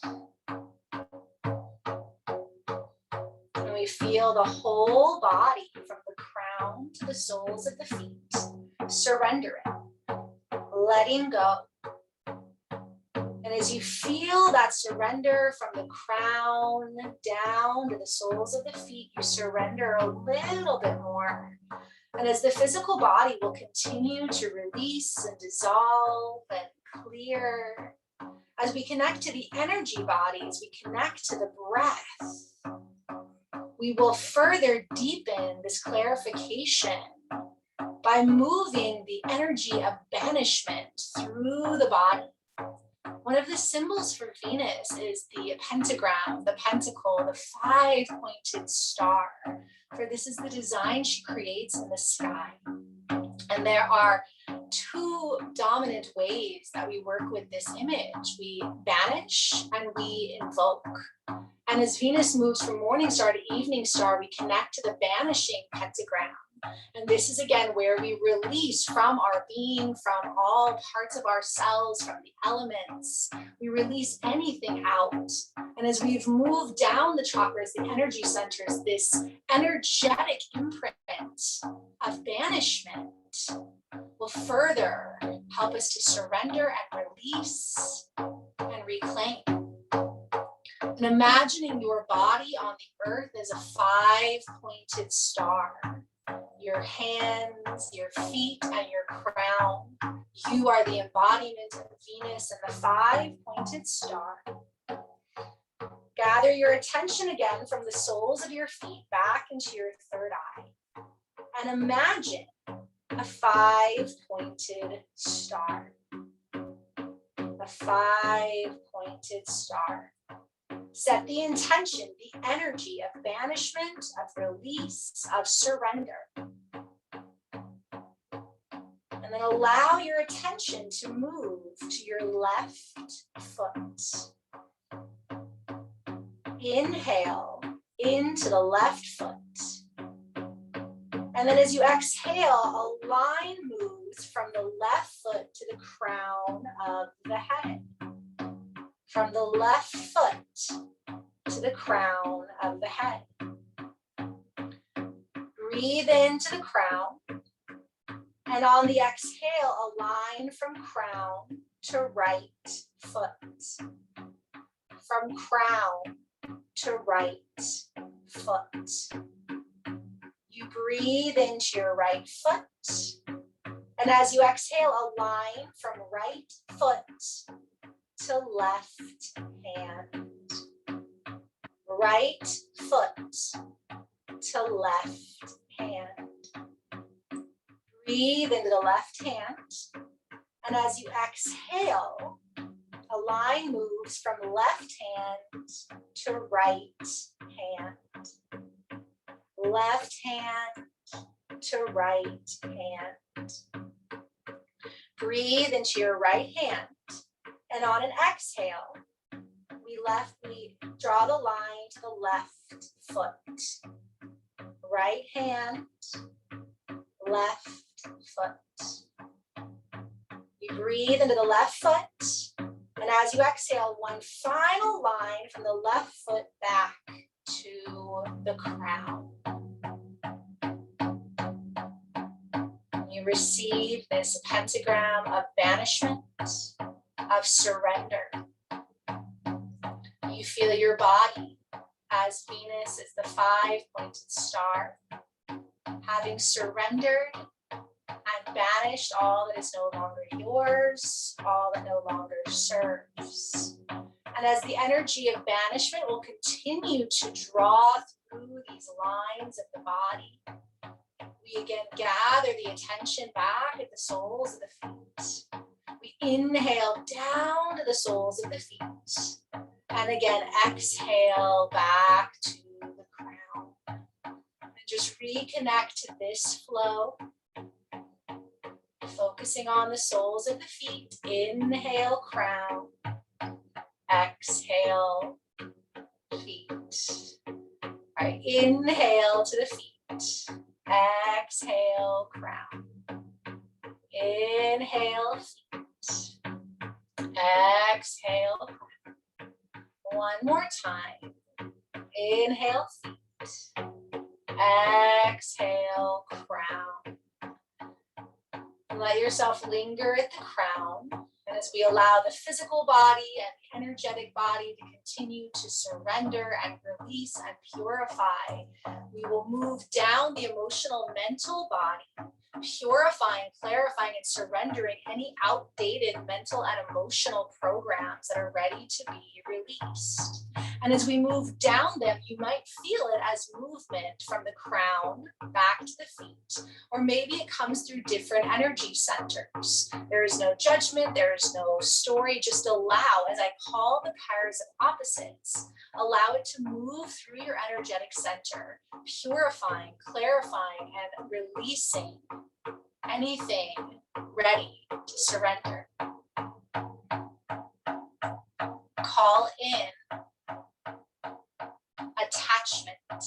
And we feel the whole body from the crown to the soles of the feet, surrendering, letting go. And as you feel that surrender from the crown down to the soles of the feet, you surrender a little bit more. And as the physical body will continue to release and dissolve and clear, as we connect to the energy bodies, we connect to the breath, we will further deepen this clarification by moving the energy of banishment through the body. One of the symbols for Venus is the pentagram, the pentacle, the 5-pointed star. For this is the design she creates in the sky. And there are 2 dominant ways that we work with this image. We banish and we invoke. And as Venus moves from morning star to evening star, we connect to the banishing pentagram. And this is again where we release from our being, from all parts of ourselves, from the elements. We release anything out. And as we've moved down the chakras, the energy centers, this energetic imprint of banishment will further help us to surrender and release and reclaim. And imagining your body on the earth as a 5-pointed star. Your hands, your feet, and your crown. You are the embodiment of Venus and the 5-pointed star. Gather your attention again from the soles of your feet back into your third eye. And imagine a 5-pointed star. A 5-pointed star. Set the intention, the energy of banishment, of release, of surrender. And then allow your attention to move to your left foot. Inhale into the left foot. And then as you exhale, a line moves from the left foot to the crown of the head. From the left foot to the crown of the head. Breathe into the crown. And on the exhale, a line from crown to right foot. From crown to right foot. You breathe into your right foot. And as you exhale, a line from right foot to left hand. Right foot to left hand. Breathe into the left hand. And as you exhale, a line moves from left hand to right hand. Left hand to right hand. Breathe into your right hand. And on an exhale, we draw the line to the left foot. Right hand, left foot. You breathe into the left foot. And as you exhale, one final line from the left foot back to the crown. receive this pentagram of banishment, of surrender. You feel your body as Venus is the 5-pointed star, having surrendered and banished all that is no longer yours, all that no longer serves. And as the energy of banishment will continue to draw through these lines of the body, we again gather the attention back at the soles of the feet. We inhale down to the soles of the feet. And again, exhale back to the crown. And just reconnect to this flow. Focusing on the soles of the feet. Inhale, crown. Exhale, feet. All right, inhale to the feet. Exhale, crown. Inhale, feet. Exhale, crown. One more time. Inhale, feet. Exhale, crown. And let yourself linger at the crown. And as we allow the physical body and the energetic body to continue to surrender and release and purify, we will move down the emotional, mental body, purifying, clarifying, and surrendering any outdated mental and emotional programs that are ready to be released. And as we move down them, you might feel it as movement from the crown back to the feet, or maybe it comes through different energy centers. There is no judgment, there is no story, just allow, as I call the pairs of opposites, allow it to move through your energetic center, purifying, clarifying, and releasing anything ready to surrender. Call in attachment,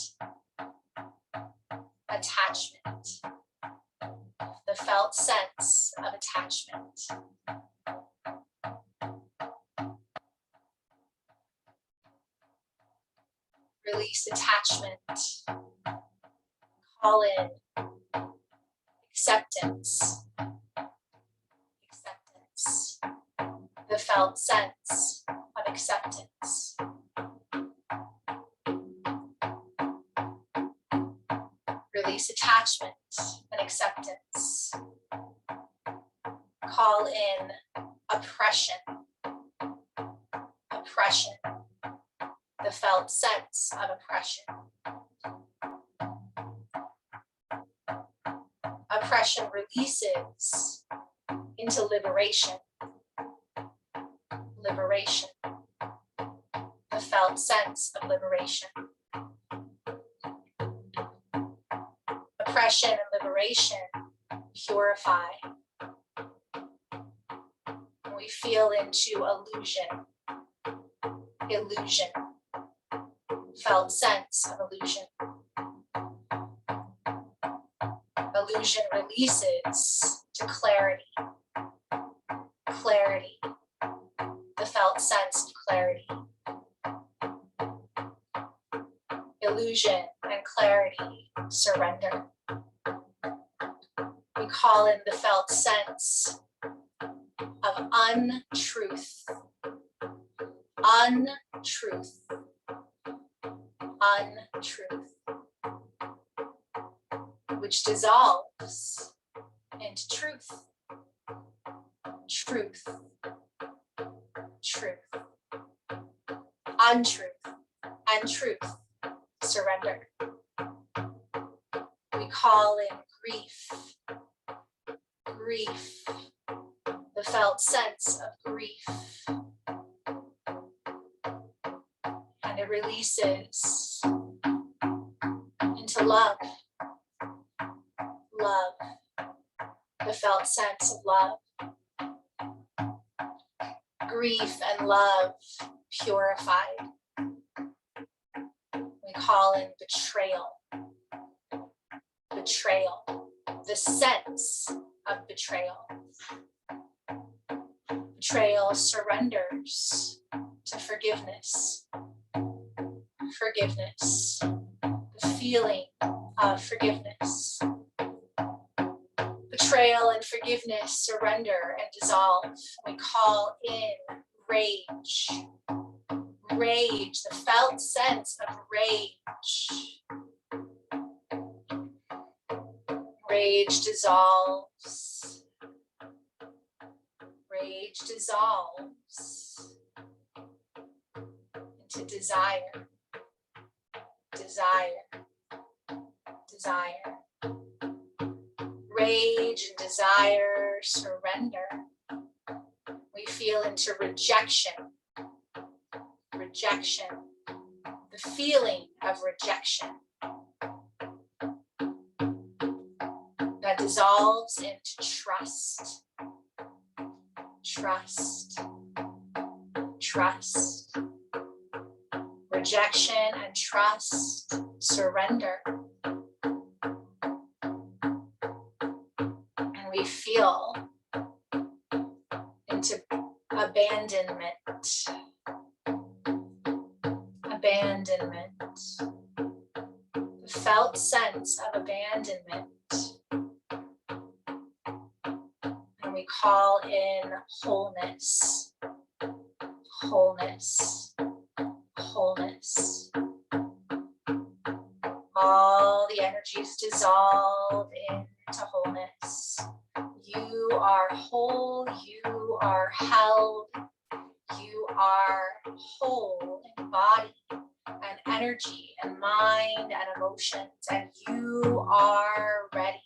the felt sense of attachment. Release attachment. Call in acceptance, the felt sense of acceptance. Release attachment and acceptance. Call in oppression, the felt sense of oppression. Oppression releases into liberation, the felt sense of liberation. Oppression and liberation purify. We feel into illusion, felt sense of illusion. Illusion releases to clarity, the felt sense of clarity. Illusion and clarity surrender. We call in the felt sense of untruth, which dissolves into truth. Untruth and truth surrender. We call in grief, the felt sense of grief. And it releases into love, the felt sense of love. Grief and love purified. We call in betrayal, the sense of betrayal. Betrayal surrenders to forgiveness, the feeling of forgiveness. Betrayal betrayal and forgiveness surrender and dissolve. We call in rage. Rage, the felt sense of rage. Rage dissolves. Rage dissolves into desire. Desire. Desire. Rage and desire surrender. We feel into rejection. Rejection. The feeling of rejection that dissolves into trust. Trust. Trust. Rejection and trust surrender. And we feel into abandonment. Abandonment. The felt sense of abandonment. And we call in wholeness. Wholeness. Wholeness. All the energies dissolve into wholeness. You are whole, you are held, you are whole in body and energy and mind and emotions, and you are ready.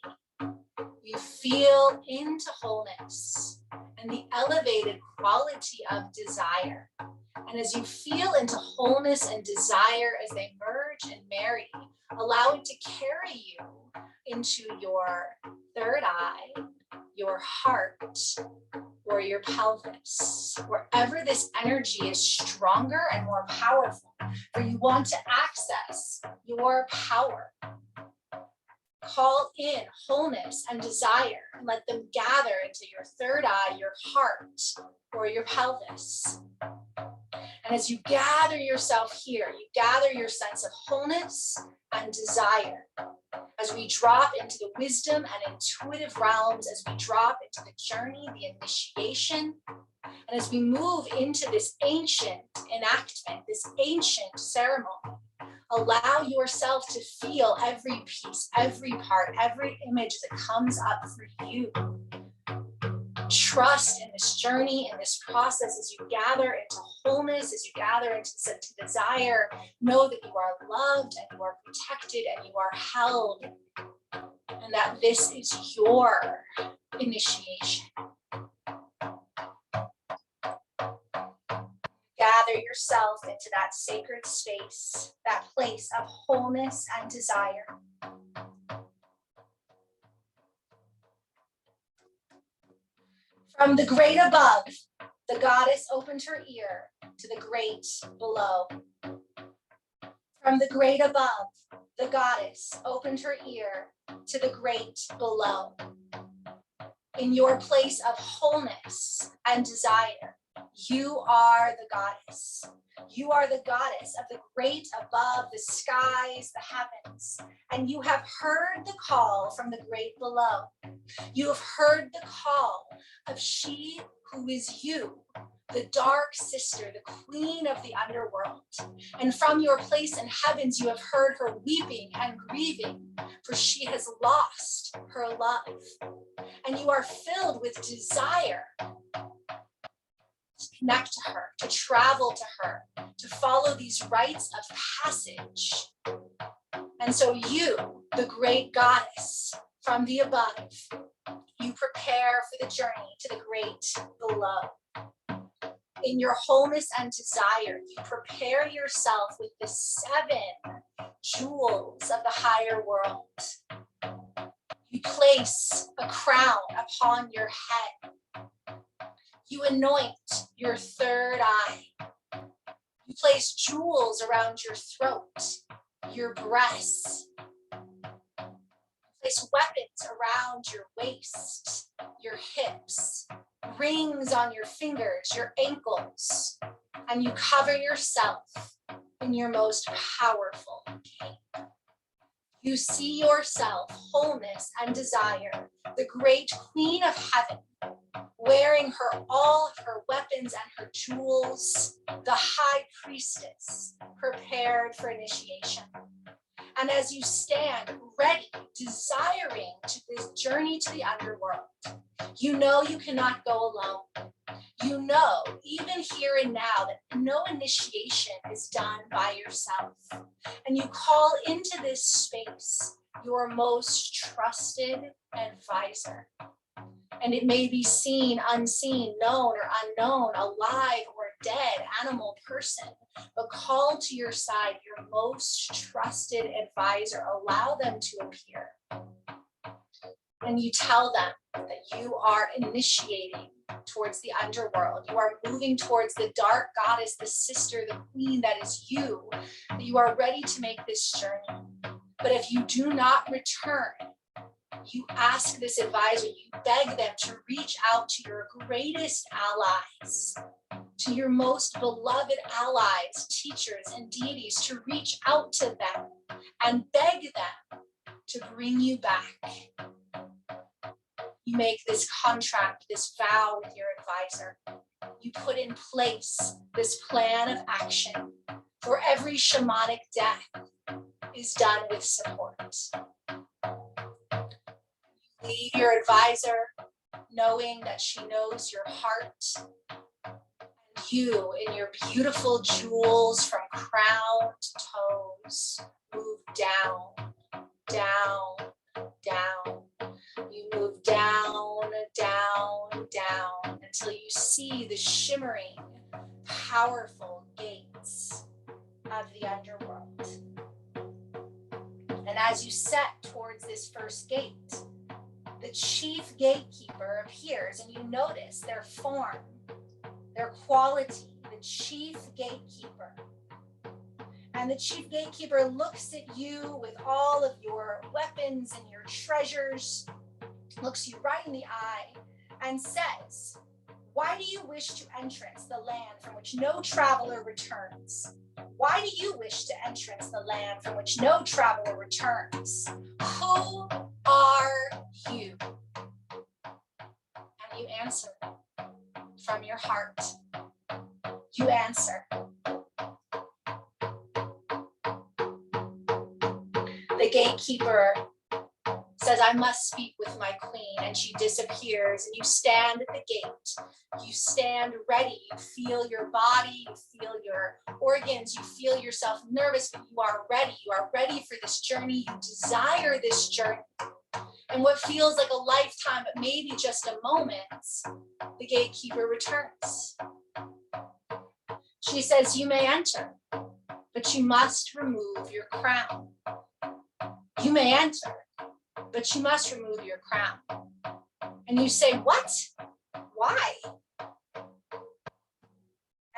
You feel into wholeness and the elevated quality of desire. And as you feel into wholeness and desire as they merge and marry, allow it to carry you into your third eye, your heart, or your pelvis, wherever this energy is stronger and more powerful, where you want to access your power. Call in wholeness and desire and let them gather into your third eye, your heart, or your pelvis. And as you gather yourself here, you gather your sense of wholeness and desire. As we drop into the wisdom and intuitive realms, as we drop into the journey, the initiation, and as we move into this ancient enactment, this ancient ceremony, allow yourself to feel every piece, every part, every image that comes up for you. Trust in this journey, in this process, as you gather into wholeness, as you gather into desire. Know that you are loved and you are protected and you are held, and that this is your initiation. Gather yourself into that sacred space, that place of wholeness and desire. From the great above, the goddess opened her ear to the great below. From the great above, the goddess opened her ear to the great below. In your place of wholeness and desire, you are the goddess. You are the goddess of the great above, the skies, the heavens. And you have heard the call from the great below. You have heard the call of she who is you, the dark sister, the queen of the underworld. And from your place in heavens, you have heard her weeping and grieving, for she has lost her love. And you are filled with desire to connect to her, to travel to her, to follow these rites of passage. And so you, the great goddess from the above, you prepare for the journey to the great below. In your wholeness and desire, you prepare yourself with the 7 jewels of the higher world. You place a crown upon your head. You anoint your third eye. You place jewels around your throat, your breasts. You place weapons around your waist, your hips, rings on your fingers, your ankles, and you cover yourself in your most powerful cape. You see yourself, wholeness and desire, the great queen of heaven, wearing all of her weapons and her jewels, the high priestess, prepared for initiation. And as you stand ready, desiring this journey to the underworld, you know you cannot go alone. You know, even here and now, that no initiation is done by yourself. And you call into this space your most trusted advisor. And it may be seen, unseen, known or unknown, alive or dead, animal, person, but call to your side your most trusted advisor. Allow them to appear. And you tell them that you are initiating towards the underworld. You are moving towards the dark goddess, the sister, the queen that is you, that you are ready to make this journey. But if you do not return, you ask this advisor, you beg them to reach out to your greatest allies, to your most beloved allies, teachers and deities, to reach out to them and beg them to bring you back. You make this contract, this vow with your advisor. You put in place this plan of action for every shamanic death is done with support. You leave your advisor knowing that she knows your heart, and you in your beautiful jewels from crown to toes move down, down, down. You move down, down, down until you see the shimmering, powerful gates of the underworld. And as you set towards this first gate, the chief gatekeeper appears, and you notice their form, their quality, the chief gatekeeper. And the chief gatekeeper looks at you with all of your weapons and your treasures, looks you right in the eye and says, "Why do you wish to entrance the land from which no traveler returns? Why do you wish to entrance the land from which no traveler returns? Who are you?" And you answer from your heart. You answer. The gatekeeper says, "I must speak with my queen," and she disappears, and you stand at the gate. You stand ready. You feel your body, you feel your organs, you feel yourself nervous, but you are ready. You are ready for this journey. You desire this journey. And what feels like a lifetime, but maybe just a moment, the gatekeeper returns. She says, "You may enter, but you must remove your crown. You may enter, but you must remove your crown." And you say, "What? Why?"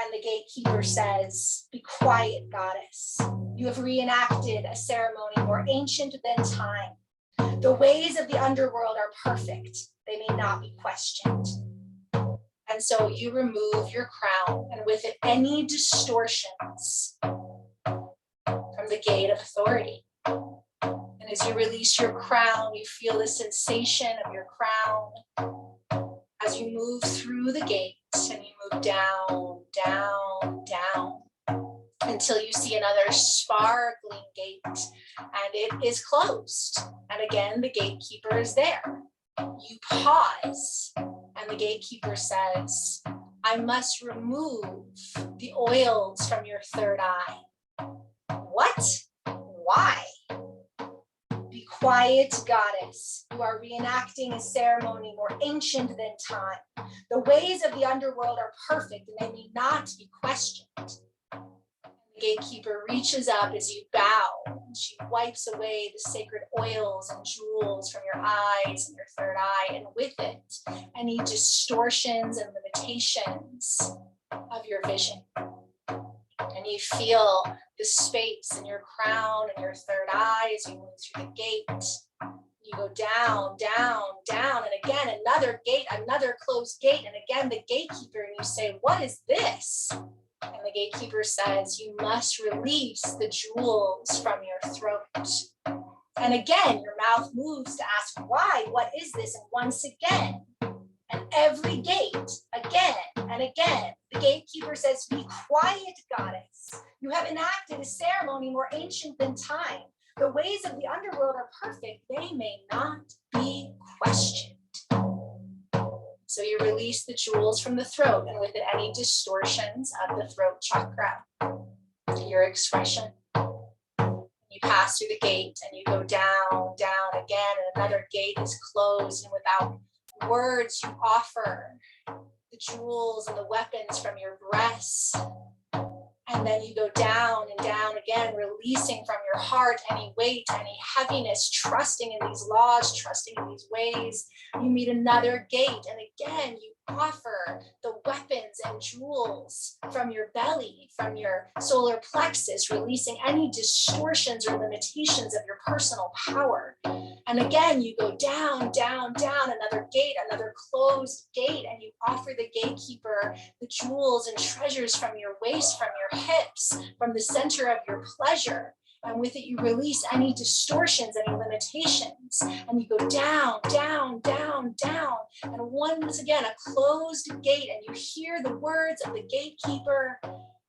And the gatekeeper says, "Be quiet, goddess. You have reenacted a ceremony more ancient than time. The ways of the underworld are perfect. They may not be questioned." And so you remove your crown, and with it any distortions from the gate of authority. And as you release your crown, you feel the sensation of your crown as you move through the gate, and you move down, down, down, until you see another sparkling gate, and it is closed. And again, the gatekeeper is there. You pause, and the gatekeeper says, "I must remove the oils from your third eye." What? Why? "Be quiet, goddess. You are reenacting a ceremony more ancient than time. The ways of the underworld are perfect, and they need not be questioned." The gatekeeper reaches up as you bow, and she wipes away the sacred oils and jewels from your eyes and your third eye, and with it, any distortions and limitations of your vision. And you feel the space in your crown and your third eye as you move through the gate. You go down, down, down, and again, another gate, another closed gate, and again, the gatekeeper, and you say, "What is this?" And the gatekeeper says, "You must release the jewels from your throat." And again, your mouth moves to ask why, what is this? And once again, and every gate, again and again, the gatekeeper says, be quiet, goddess. You have enacted a ceremony more ancient than time. The ways of the underworld are perfect. They may not be questioned. So you release the jewels from the throat, and with it, any distortions of the throat chakra, your expression. You pass through the gate and you go down, down again, and another gate is closed, and without words you offer the jewels and the weapons from your breasts. And then you go down and down again, releasing from your heart any weight, any heaviness, trusting in these laws, trusting in these ways. You meet another gate, and again, you offer the weapons and jewels from your belly, from your solar plexus, releasing any distortions or limitations of your personal power. And again, you go down, down, down, another gate, another closed gate, and you offer the gatekeeper the jewels and treasures from your waist, from your hips, from the center of your pleasure. And with it, you release any distortions, any limitations, and you go down, down, down, down. And once again, a closed gate, and you hear the words of the gatekeeper,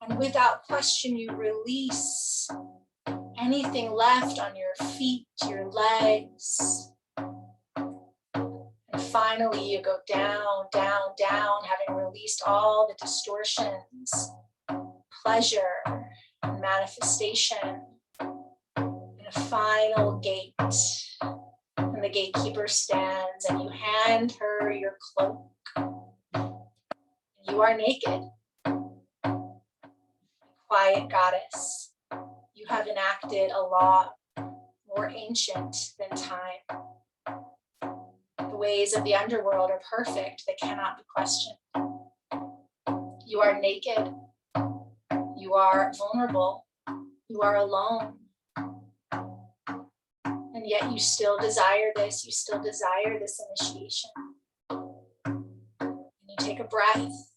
and without question, you release anything left on your feet, your legs. And finally, you go down, down, down, having released all the distortions, pleasure, and manifestation. And a final gate. And the gatekeeper stands, and you hand her your cloak. You are naked. Quiet goddess. You have enacted a law more ancient than time. The ways of the underworld are perfect. They cannot be questioned. You are naked. You are vulnerable. You are alone. And yet you still desire this. You still desire this initiation. And you take a breath.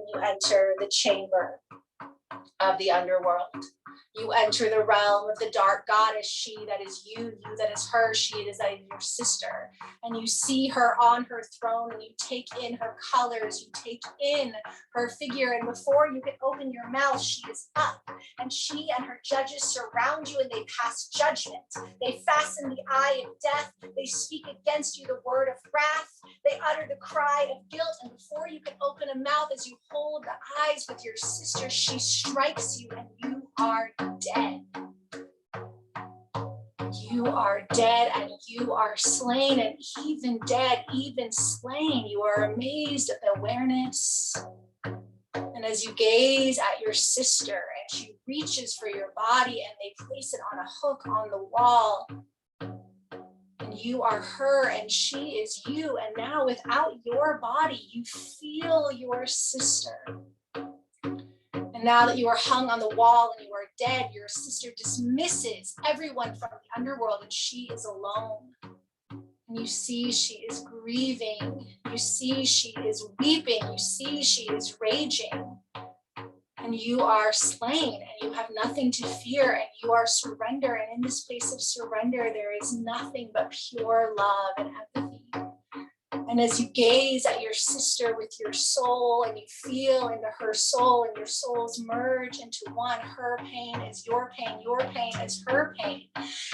You enter the chamber of the underworld. You enter the realm of the dark goddess, she that is you that is her, she that is your sister. And you see her on her throne, and you take in her colors, you take in her figure, and before you can open your mouth, she is up, and she and her judges surround you, and they pass judgment. They fasten the eye of death. They speak against you the word of wrath. They utter the cry of guilt, and before you can open a mouth, as you hold the eyes with your sister, she strikes you, and you are dead. You are dead, and you are slain, and even dead, even slain, you are amazed at the awareness. And as you gaze at your sister, and she reaches for your body, and they place it on a hook on the wall, and you are her, and she is you, and now without your body, you feel your sister. And now that you are hung on the wall and you are dead, your sister dismisses everyone from the underworld, and she is alone. And you see she is grieving. You see she is weeping. You see she is raging. And you are slain, and you have nothing to fear, and you are surrender. And in this place of surrender, there is nothing but pure love and empathy. And as you gaze at your sister with your soul, and you feel into her soul, and your souls merge into one, her pain is your pain is her pain.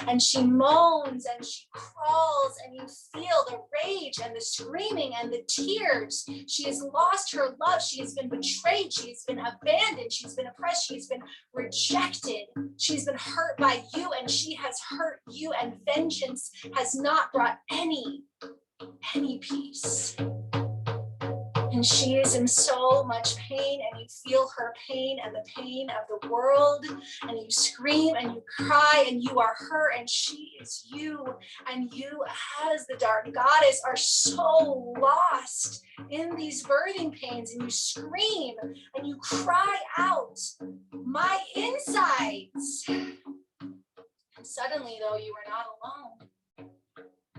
And she moans and she crawls, and you feel the rage and the screaming and the tears. She has lost her love. She has been betrayed. She has been abandoned. She's been oppressed. She's been rejected. She's been hurt by you, and she has hurt you, and vengeance has not brought any peace. And she is in so much pain, and you feel her pain and the pain of the world, and you scream and you cry, and you are her and she is you. And you, as the dark goddess, are so lost in these birthing pains, and you scream and you cry out, my insides. And suddenly, though, you are not alone.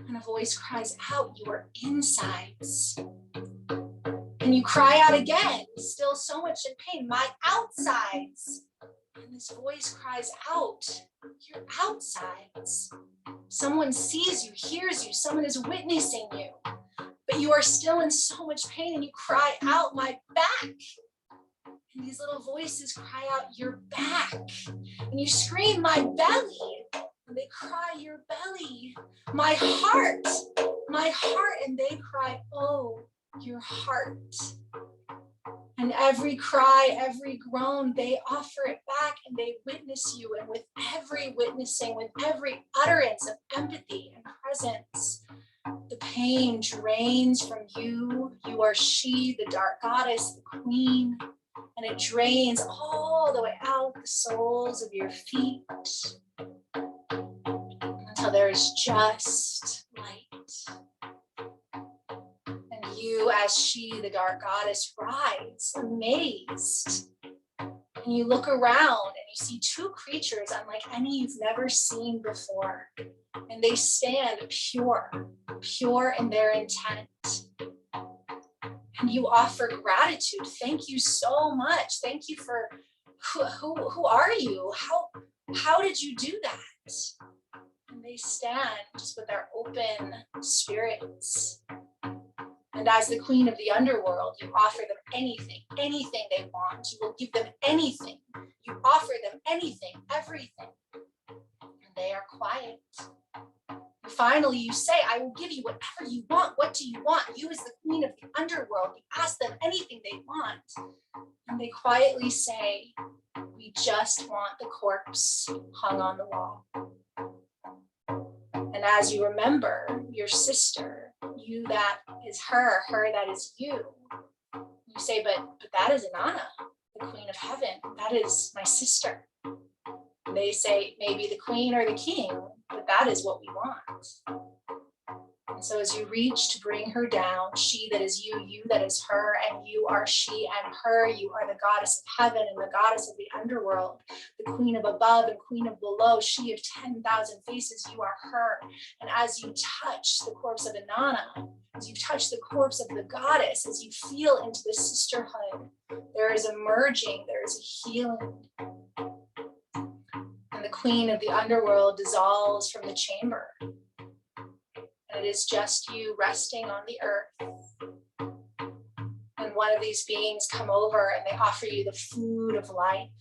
And a voice cries out, your insides. And you cry out again, still so much in pain, my outsides. And And this voice cries out, you're outsides. Someone sees you, hears you, someone is witnessing you, but you are still in so much pain and you cry out, my back. And these little voices cry out, your back. And you scream, my belly. And they cry, your belly. My heart. And they cry, oh, your heart. And every cry, every groan, they offer it back and they witness you. And with every witnessing, with every utterance of empathy and presence, the pain drains from you. You are she, the dark goddess, the queen. And it drains all the way out the soles of your feet until there is just light. And you, as she, the dark goddess, rise amazed. And you look around and you see two creatures unlike any you've never seen before. And they stand pure in their intent. And you offer gratitude. Thank you so much. Thank you for who are you? How did you do that? And they stand just with their open spirits. And as the queen of the underworld, you offer them anything they want. You will give them anything. You offer them anything, everything. And they are quiet. And finally, you say, I will give you whatever you want. What do you want? You as the queen of the underworld, you ask them anything they want. And they quietly say, we just want the corpse hung on the wall. And as you remember your sister, you that is her that is you, you say, but that is Inanna, the queen of heaven. That is my sister. And they say, maybe the queen or the king, but that is what we want. And so as you reach to bring her down, she that is you that is her, and you are she and her, you are the goddess of heaven and the goddess of the underworld, the queen of above and queen of below, she of 10,000 faces, you are her. And as you touch the corpse of Inanna, as you touch the corpse of the goddess, as you feel into the sisterhood, there is a merging, there is a healing. And the queen of the underworld dissolves from the chamber. And it is just you resting on the earth. And one of these beings come over and they offer you the food of life.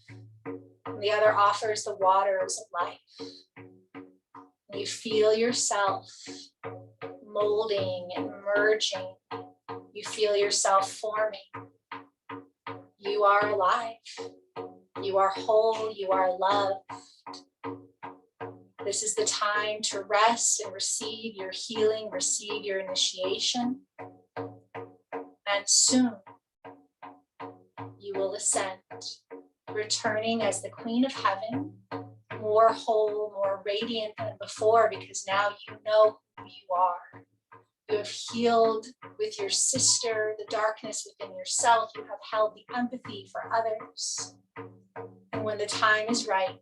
And the other offers the waters of life. And you feel yourself molding and merging. You feel yourself forming. You are alive. You are whole. You are loved. This is the time to rest and receive your healing, receive your initiation. And soon you will ascend, returning as the Queen of Heaven, more whole, more radiant than before, because now you know who you are. You have healed with your sister, the darkness within yourself. You have held the empathy for others. And when the time is right,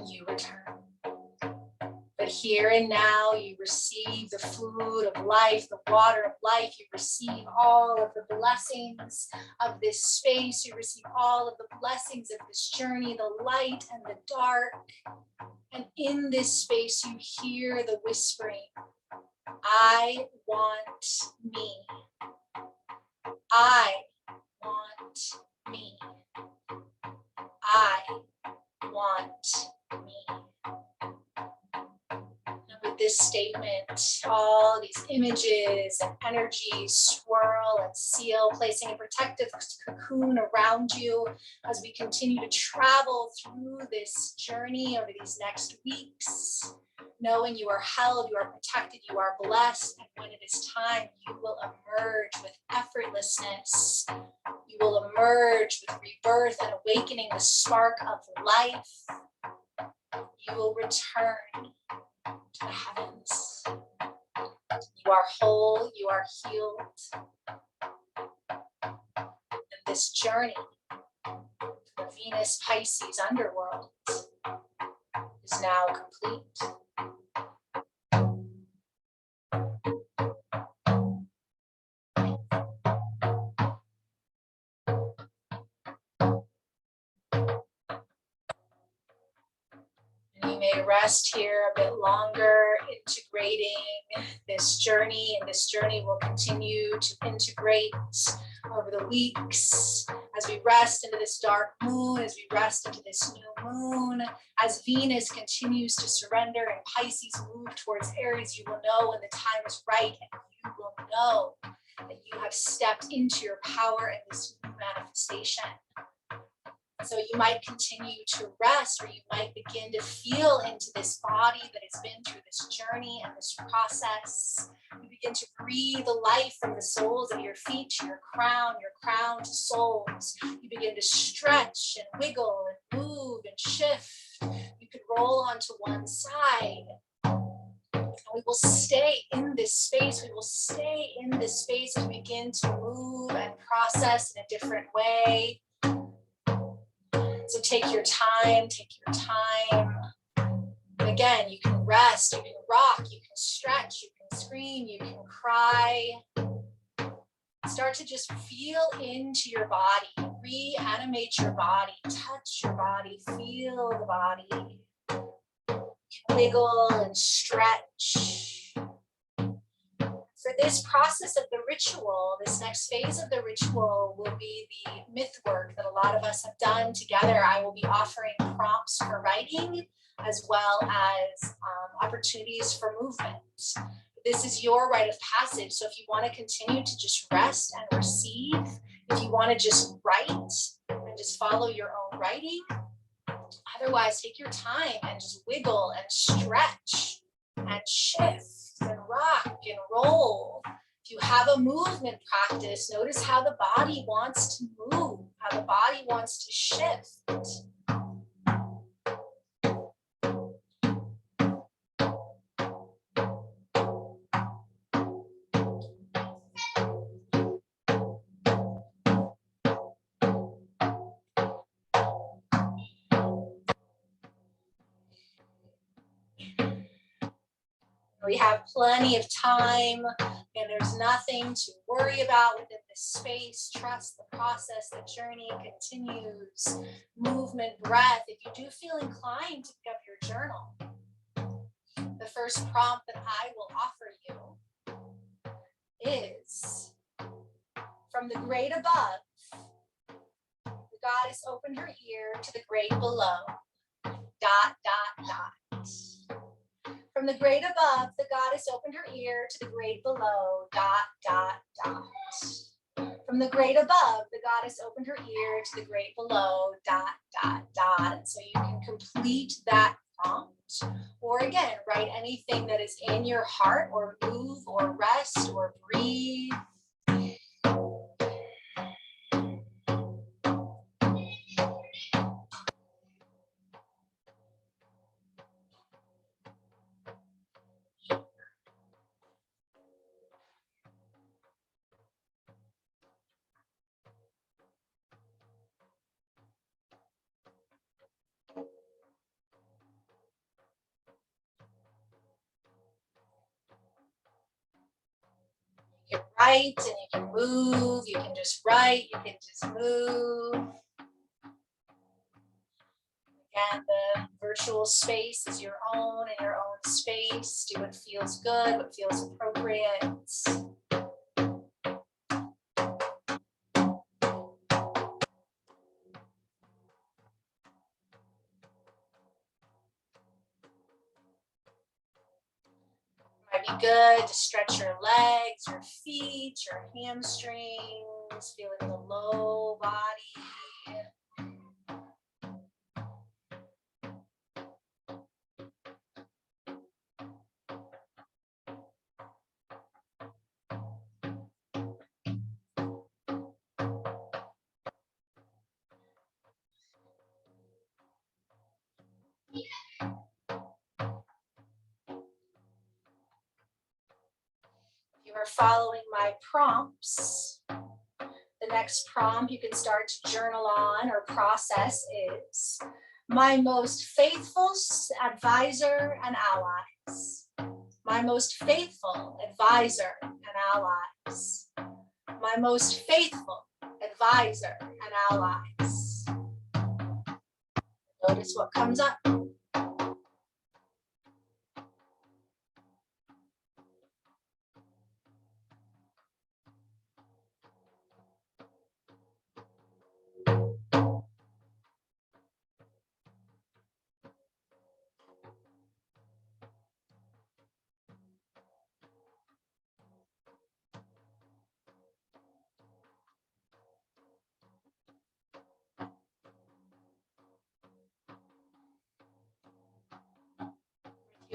you return. But here and now, you receive the food of life, the water of life. You receive all of the blessings of this space. You receive all of the blessings of this journey, the light and the dark. And in this space, you hear the whispering, I want me. I want me. I want me. With this statement, all these images and energies swirl and seal, placing a protective cocoon around you as we continue to travel through this journey over these next weeks, knowing you are held, you are protected, you are blessed, and when it is time, you will emerge with effortlessness. You will emerge with rebirth and awakening the spark of life. You will return to the heavens. You are whole, you are healed. And this journey to the Venus Pisces underworld is now complete. may rest here a bit longer, integrating this journey, and this journey will continue to integrate over the weeks as we rest into this dark moon, as we rest into this new moon, as Venus continues to surrender and Pisces move towards Aries. You will know when the time is right, and you will know that you have stepped into your power in this new manifestation. So you might continue to rest, or you might begin to feel into this body that has been through this journey and this process. You begin to breathe the life from the soles of your feet to your crown to soles. You begin to stretch and wiggle and move and shift. You could roll onto one side. And we will stay in this space. We will stay in this space as we begin to move and process in a different way. So take your time, And again, you can rest, you can rock, you can stretch, you can scream, you can cry. Start to just feel into your body, reanimate your body, touch your body, feel the body. Wiggle and stretch. For this process of the ritual, this next phase of the ritual will be the myth work that a lot of us have done together. I will be offering prompts for writing as well as opportunities for movement. This is your rite of passage. So if you want to continue to just rest and receive, if you want to just write and just follow your own writing, otherwise take your time and just wiggle and stretch and shift and rock and roll. If you have a movement practice, notice how the body wants to move, how the body wants to shift. We have plenty of time, and there's nothing to worry about within this space. Trust the process, the journey continues. Movement, breath. If you do feel inclined to pick up your journal, the first prompt that I will offer you is, from the great above, the goddess opened her ear to the great below. ... From the great above, the goddess opened her ear to the great below. ... From the great above, the goddess opened her ear to the great below. ... And so you can complete that prompt, or again, write anything that is in your heart, or move, or rest, or breathe. You can write and you can move, you can just write, you can just move. Again, the virtual space is your own, and your own space. Do what feels good, what feels appropriate. Might be good to stretch your legs, your feet, your hamstrings, feeling the low body. You are following my prompts. The next prompt you can start to journal on or process is, my most faithful advisor and allies. My most faithful advisor and allies. My most faithful advisor and allies. Notice what comes up.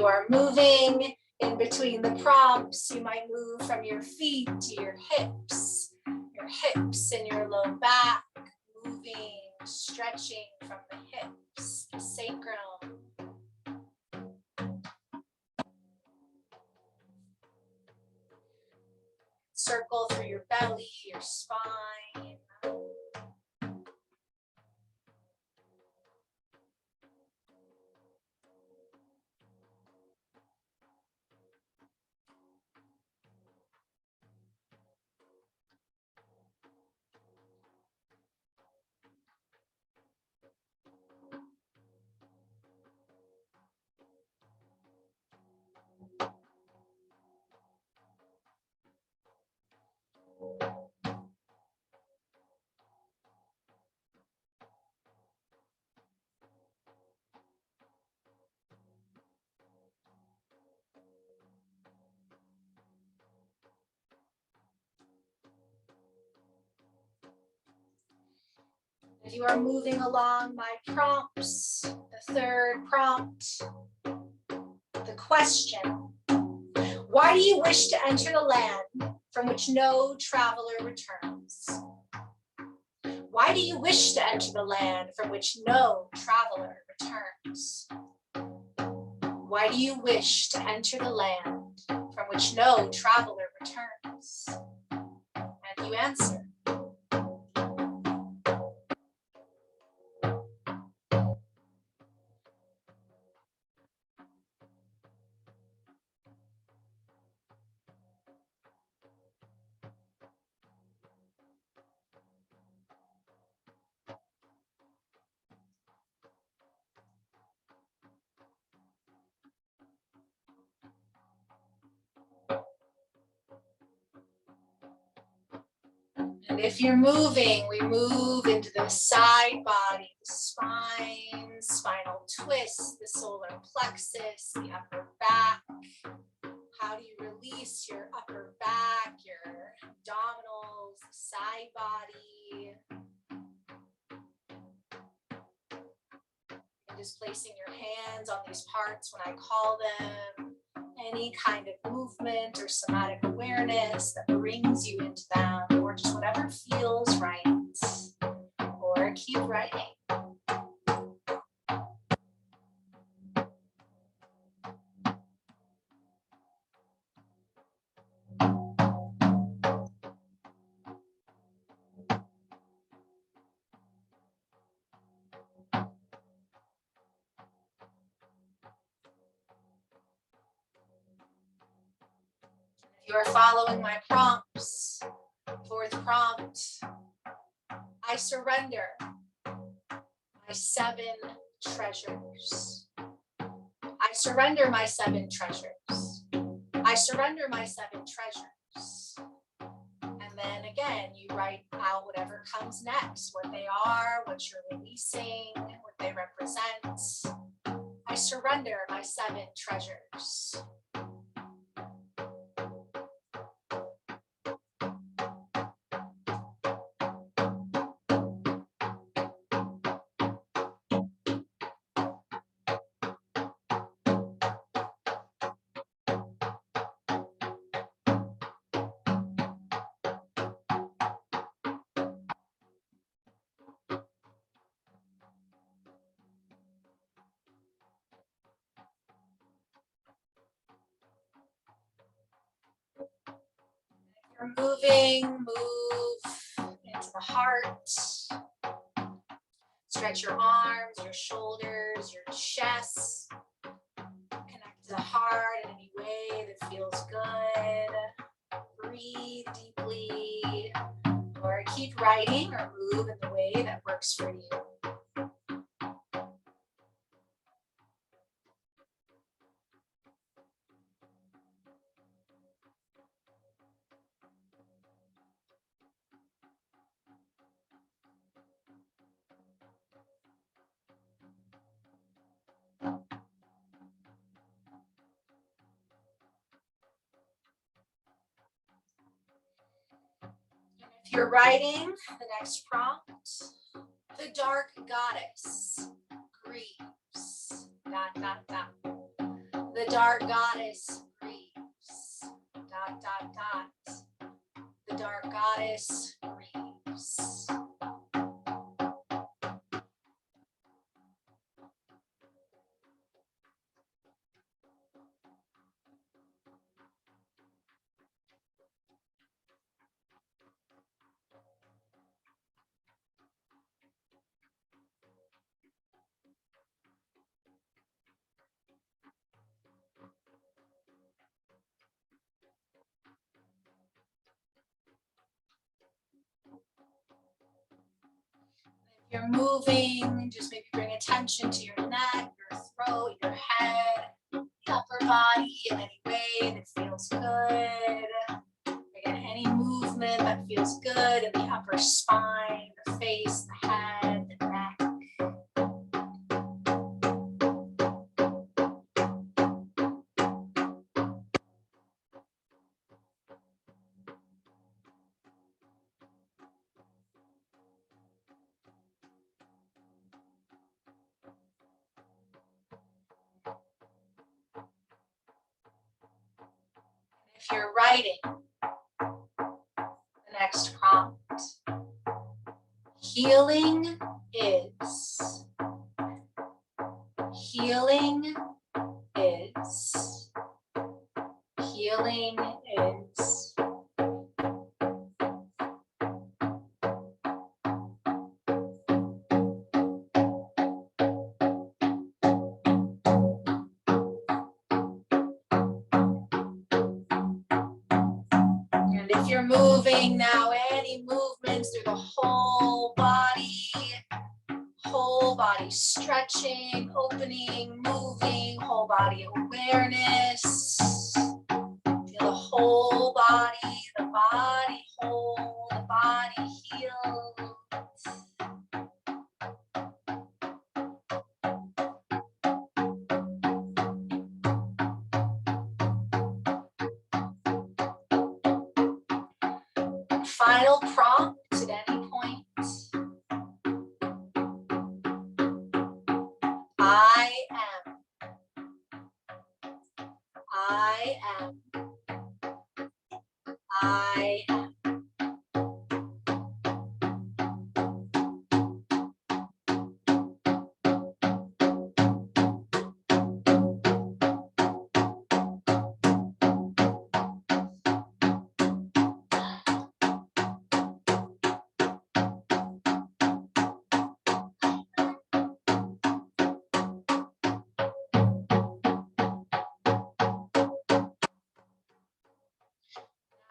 you are moving in between the prompts, you might move from your feet to your hips and your low back, moving, stretching from the hips, the sacrum. Circle through your belly, your spine. If you are moving along my prompts, the third prompt, the question, why do you wish to enter the land from which no traveler returns? Why do you wish to enter the land from which no traveler returns? Why do you wish to enter the land from which no traveler returns? And you answer. And if you're moving, we move into the side body, the spine, spinal twist, the solar plexus, the upper back. How do you release your upper back, your abdominals, the side body? And just placing your hands on these parts when I call them. Any kind of movement or somatic awareness that brings you into them, or just whatever feels right, or keep writing. You are following my prompts. Fourth prompt, I surrender my 7 treasures. I surrender my 7 treasures. I surrender my 7 treasures. And then again, you write out whatever comes next, what they are, what you're releasing, what they represent. I surrender my 7 treasures. You're moving, move into the heart. Stretch your arms, your shoulders, your chest. Connect to the heart in any way that feels good. Breathe deeply, or keep writing or move in the way that works for you. If you're writing the next prompt, the dark goddess grieves, ... The dark goddess grieves. Dot, dot, dot. The dark goddess grieves. You're moving, just maybe bring attention to your neck, your throat, your head, the upper body in any way that feels good. Again, any movement that feels good in the upper spine, the face, the head, the neck. If you're writing, the next prompt, healing is. Healing is. Healing is. And if you're moving now, any movements through the whole body stretching, opening, moving, whole body awareness. Feel the whole body whole, the body healed. Final prompt at any point. I am. I am. I am.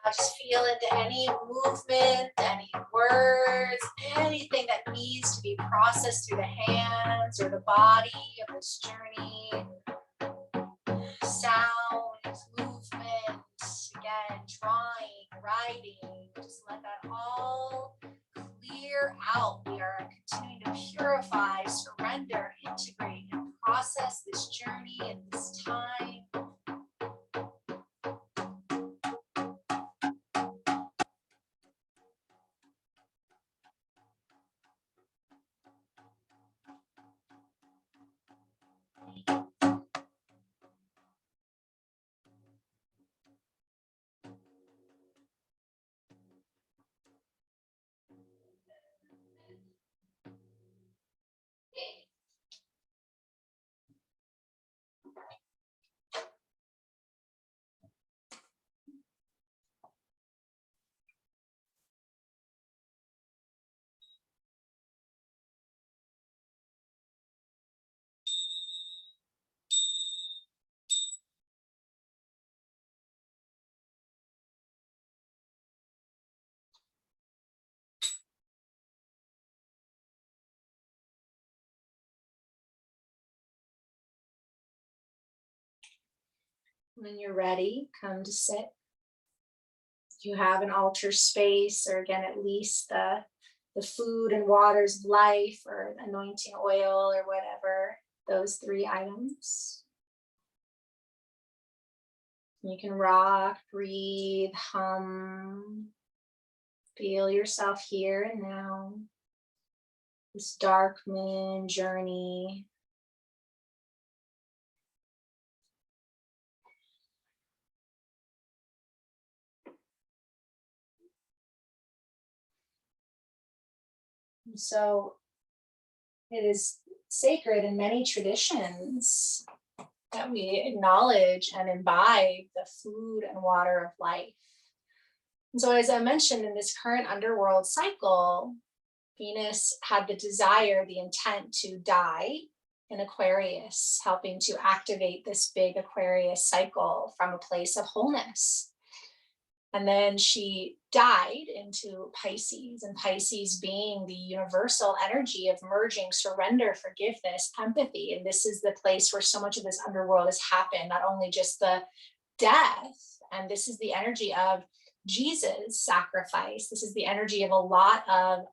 Just feel into any movement, any words, anything that needs to be processed through the hands or the body of this journey. Sounds, movement, again, drawing, writing, just let that all clear out. We are continuing to purify, surrender, integrate, and process this journey in this time. When you're ready, come to sit. If you have an altar space, or again, at least the food and waters of life, or anointing oil, or whatever, those 3 items. You can rock, breathe, hum, feel yourself here and now. This dark moon journey. So it is sacred in many traditions that we acknowledge and imbibe the food and water of life. And so, as I mentioned, in this current underworld cycle, Venus had the desire, the intent to die in Aquarius, helping to activate this big Aquarius cycle from a place of wholeness. And then she died into Pisces, and Pisces being the universal energy of merging, surrender, forgiveness, empathy. And this is the place where so much of this underworld has happened, not only just the death, and this is the energy of Jesus' sacrifice. This is the energy of a lot of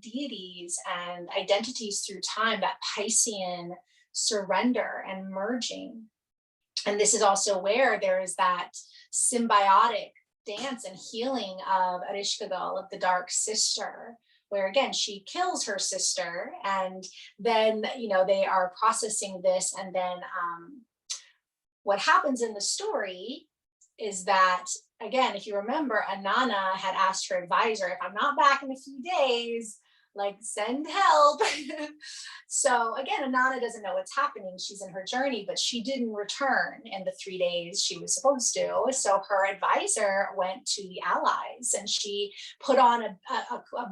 deities and identities through time, that Piscean surrender and merging. And this is also where there is that symbiotic dance and healing of Ereshkigal, of the dark sister, where again she kills her sister, and then they are processing this, and then what happens in the story is that, again, if you remember, Anana had asked her advisor, if I'm not back in a few days, like, send help. So again, Anana doesn't know what's happening. She's in her journey, but she didn't return in the 3 days she was supposed to. So her advisor went to the allies, and she put on a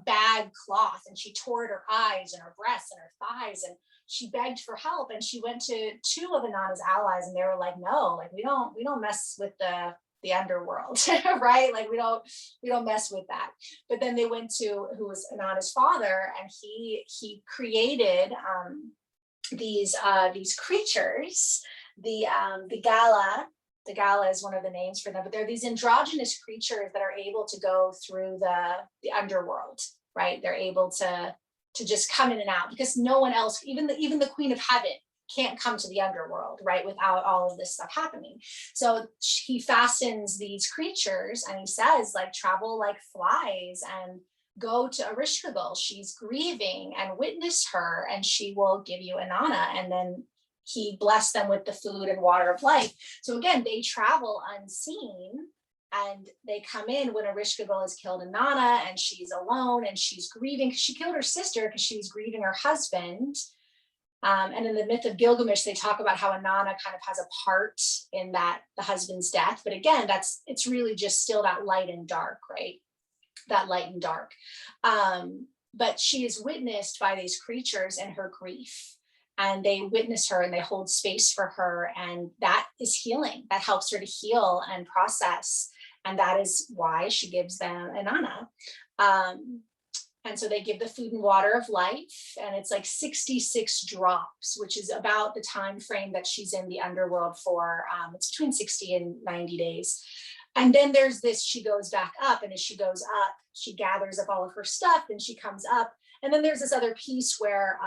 bag cloth, and she tore at her eyes and her breasts and her thighs, and she begged for help. And she went to 2 of Anana's allies, and they were like, no, like, we don't mess with the underworld, right? Like, we don't mess with that. But then they went to who was Anana's father, and he created these creatures, the Gala. The Gala is one of the names for them, but they're these androgynous creatures that are able to go through the underworld, right? They're able to just come in and out, because no one else, even the Queen of Heaven, can't come to the underworld, right, without all of this stuff happening. So he fastens these creatures, and he says, like, travel like flies and go to Ereshkigal. She's grieving, and witness her, and she will give you Inanna. And then he blessed them with the food and water of life. So again, they travel unseen, and they come in when Ereshkigal has killed Inanna, and she's alone, and she's grieving because she killed her sister, because she was grieving her husband. And in the myth of Gilgamesh, they talk about how Inanna kind of has a part in that, the husband's death. But again, it's really just still that light and dark, right? That light and dark. But she is witnessed by these creatures in her grief, and they witness her and they hold space for her. And that is healing. That helps her to heal and process. And that is why she gives them Inanna. And so they give the food and water of life, and it's like 66 drops, which is about the time frame that she's in the underworld for. It's between 60 and 90 days. And then there's this, she goes back up, and as she goes up, she gathers up all of her stuff, and she comes up. And then there's this other piece where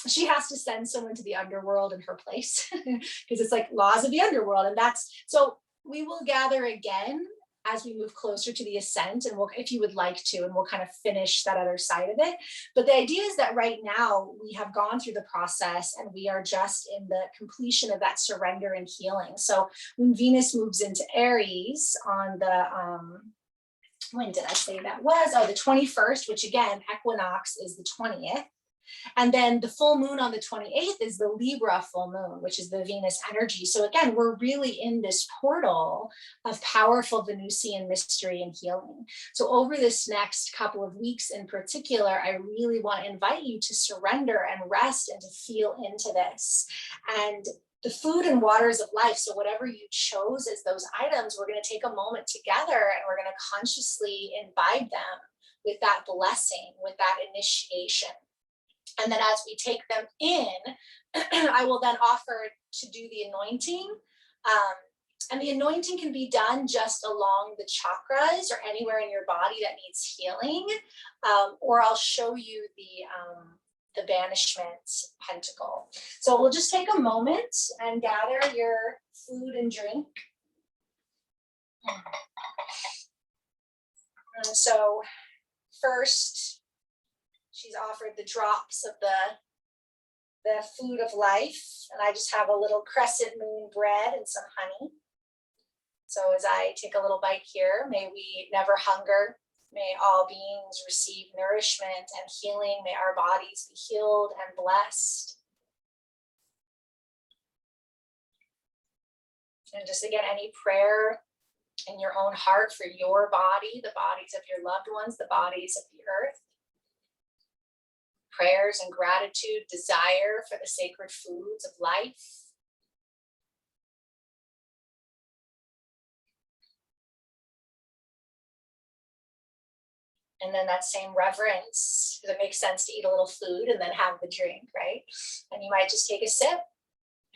she has to send someone to the underworld in her place, because it's like laws of the underworld. And so we will gather again as we move closer to the ascent, and if you would like to, and we'll kind of finish that other side of it. But the idea is that right now we have gone through the process, and we are just in the completion of that surrender and healing. So when Venus moves into Aries on the, when did I say that was? Oh, the 21st, which again, equinox is the 20th. And then the full moon on the 28th is the Libra full moon, which is the Venus energy. So again, we're really in this portal of powerful Venusian mystery and healing. So over this next couple of weeks in particular, I really want to invite you to surrender and rest and to feel into this. And the food and waters of life, so whatever you chose as those items, we're going to take a moment together, and we're going to consciously imbibe them with that blessing, with that initiation. And then as we take them in, I will then offer to do the anointing. And the anointing can be done just along the chakras or anywhere in your body that needs healing. Or I'll show you the Banishment Pentacle. So we'll just take a moment and gather your food and drink. And so first, she's offered the drops of the food of life, and I just have a little crescent moon bread and some honey. So as I take a little bite here, may we never hunger, May all beings receive nourishment and healing. May our bodies be healed and blessed. And just again, any prayer in your own heart for your body, the bodies of your loved ones, the bodies of the earth. Prayers and gratitude, desire for the sacred foods of life. And then that same reverence, because it makes sense to eat a little food and then have the drink, right? And you might just take a sip,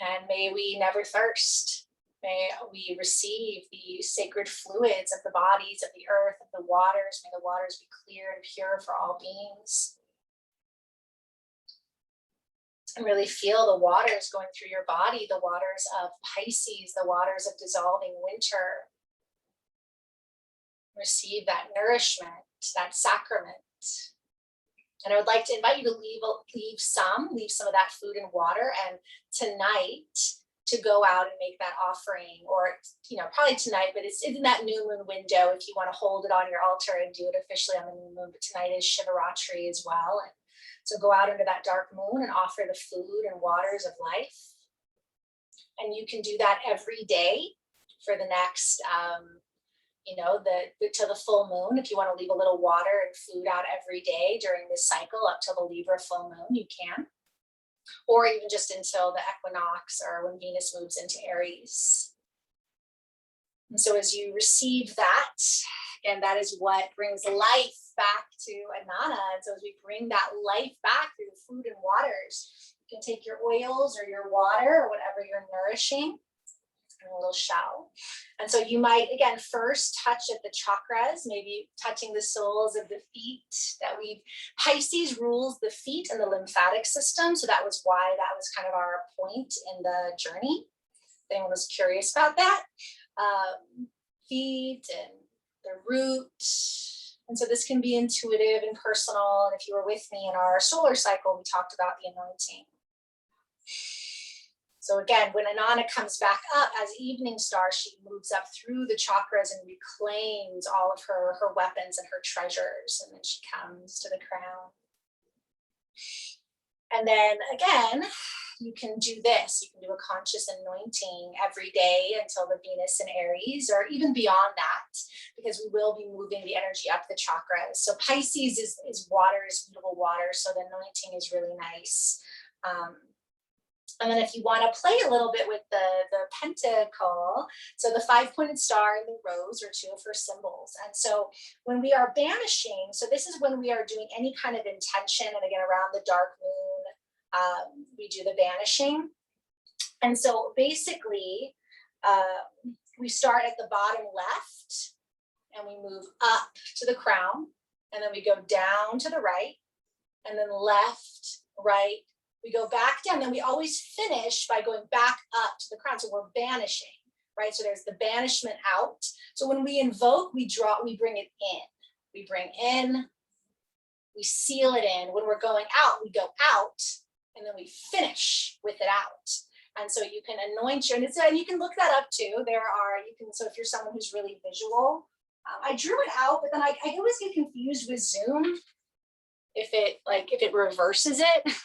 and may we never thirst. May we receive the sacred fluids of the bodies of the earth, of the waters. May the waters be clear and pure for all beings. And really feel the waters going through your body, the waters of Pisces, the waters of dissolving winter. Receive that nourishment, that sacrament. And I would like to invite you to leave some of that food and water, and tonight to go out and make that offering, or probably tonight, but it's in that new moon window if you want to hold it on your altar and do it officially on the new moon. But tonight is Shivaratri as well, and so go out into that dark moon and offer the food and waters of life. And you can do that every day for the next till the full moon. If you want to leave a little water and food out every day during this cycle up till the Libra full moon, you can. Or even just until the equinox or when Venus moves into Aries. And so as you receive that, and that is what brings life back to Anana. And so as we bring that life back through the food and waters, you can take your oils or your water or whatever you're nourishing, a little shell. And so you might, again, first touch at the chakras, maybe touching the soles of the feet. Pisces rules the feet and the lymphatic system. So that was why that was kind of our point in the journey. If anyone was curious about that. Feet and the root. And so this can be intuitive and personal. And if you were with me in our solar cycle, we talked about the anointing. So again, when Inanna comes back up as evening star, she moves up through the chakras and reclaims all of her weapons and her treasures. And then she comes to the crown. And then again, you can do this. You can do a conscious anointing every day until the Venus in Aries, or even beyond that, because we will be moving the energy up the chakras. So Pisces is water, is mutable water. So the anointing is really nice. And then if you want to play a little bit with the Pentacle, so the 5-pointed star and the rose are two of her symbols. And so when we are banishing, so this is when we are doing any kind of intention, and again, around the dark moon, we do the banishing. And so basically, we start at the bottom left, and we move up to the crown, and then we go down to the right, and then left, right, we go back down, then we always finish by going back up to the crown. So we're banishing, right? So there's the banishment out. So when we invoke, we bring it in. We bring in, we seal it in. When we're going out, we go out, and then we finish with it out. And so you can anoint and you can look that up too. So if you're someone who's really visual, I drew it out, but then I always get confused with Zoom if it reverses it.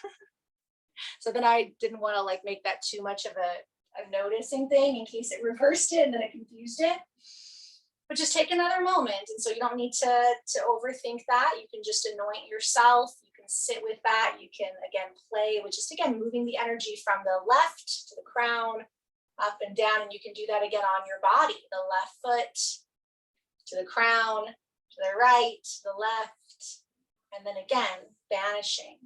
So then I didn't want to make that too much of a noticing thing in case it reversed it and then it confused it. But just take another moment. And so you don't need to overthink that. You can just anoint yourself. You can sit with that. You can, again, play with just, again, moving the energy from the left to the crown, up and down. And you can do that again on your body. The left foot to the crown, to the right, to the left. And then again, banishing.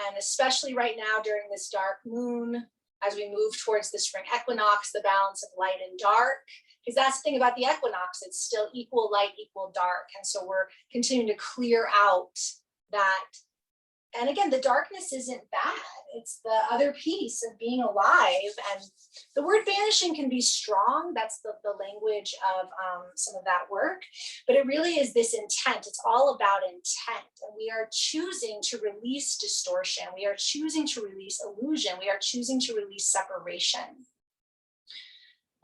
And especially right now during this dark moon, as we move towards the spring equinox, the balance of light and dark, because that's the thing about the equinox, it's still equal light, equal dark. And so we're continuing to clear out that. And again, the darkness isn't bad. It's the other piece of being alive. And the word banishing can be strong. That's the language of some of that work. But it really is this intent. It's all about intent. And we are choosing to release distortion. We are choosing to release illusion. We are choosing to release separation.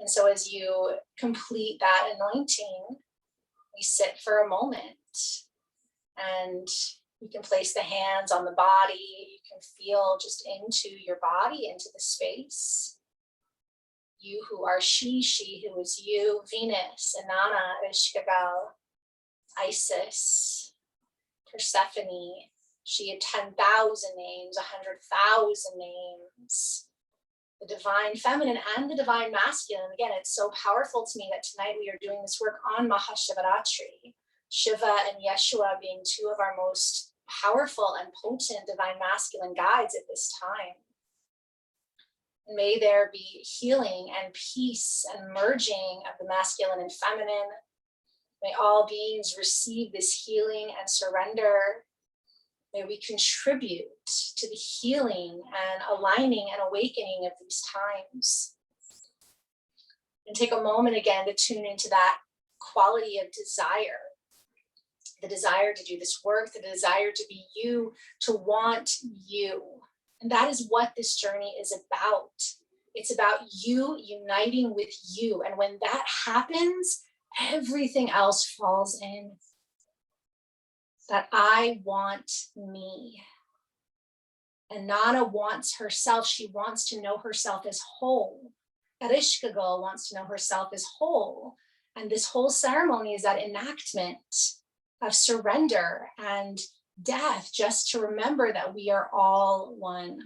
And so as you complete that anointing, we sit for a moment And you can place the hands on the body. You can feel just into your body, into the space. You who are she who is you, Venus, Inanna, Ishkagal, Isis, Persephone. She had 10,000 names, 100,000 names. The divine feminine and the divine masculine. Again, it's so powerful to me that tonight we are doing this work on Mahashivaratri. Shiva and Yeshua being two of our most powerful and potent divine masculine guides at this time. And may there be healing and peace and merging of the masculine and feminine. May all beings receive this healing and surrender. May we contribute to the healing and aligning and awakening of these times. And take a moment again to tune into that quality of desire. The desire to do this work, the desire to be you, to want you. And that is what this journey is about. It's about you uniting with you. And when that happens, everything else falls in. That I want me. And Nana wants herself. She wants to know herself as whole. Erishkagal wants to know herself as whole. And this whole ceremony is that enactment of surrender and death, just to remember that we are all one.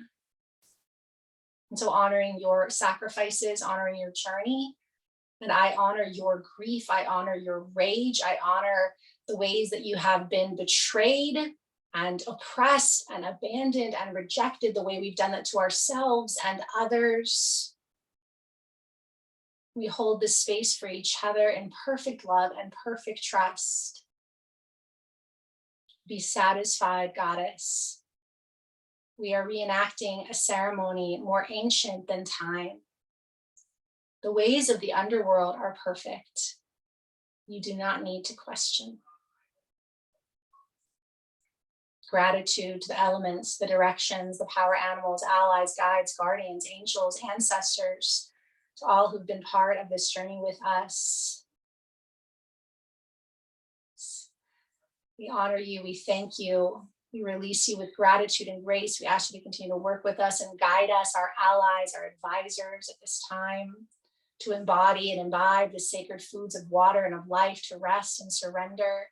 And so honoring your sacrifices, honoring your journey, and I honor your grief, I honor your rage, I honor the ways that you have been betrayed and oppressed and abandoned and rejected, the way we've done that to ourselves and others. We hold this space for each other in perfect love and perfect trust. Be satisfied, goddess. We are reenacting a ceremony more ancient than time. The ways of the underworld are perfect. You do not need to question. Gratitude to the elements, the directions, the power animals, allies, guides, guardians, angels, ancestors, to all who've been part of this journey with us. We honor you, we thank you, we release you with gratitude and grace. We ask you to continue to work with us and guide us, our allies, our advisors at this time, to embody and imbibe the sacred foods of water and of life, to rest and surrender.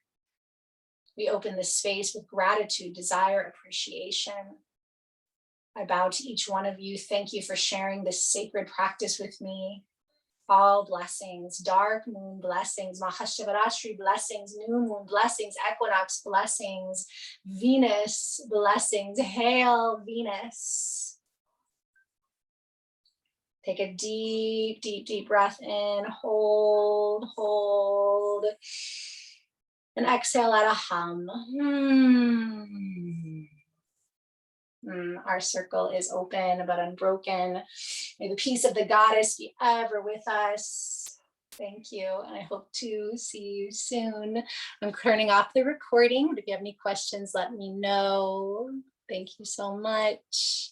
We open this space with gratitude, desire, appreciation. I bow to each one of you. Thank you for sharing this sacred practice with me. All blessings, dark moon blessings, Mahashivaratri blessings, new moon blessings, equinox blessings, Venus blessings. Hail Venus. Take a deep, deep, deep breath in, hold, hold, and exhale at a hum. Our circle is open but unbroken. May the peace of the goddess be ever with us. Thank you, and I hope to see you soon. I'm turning off the recording, but if you have any questions, let me know. Thank you so much.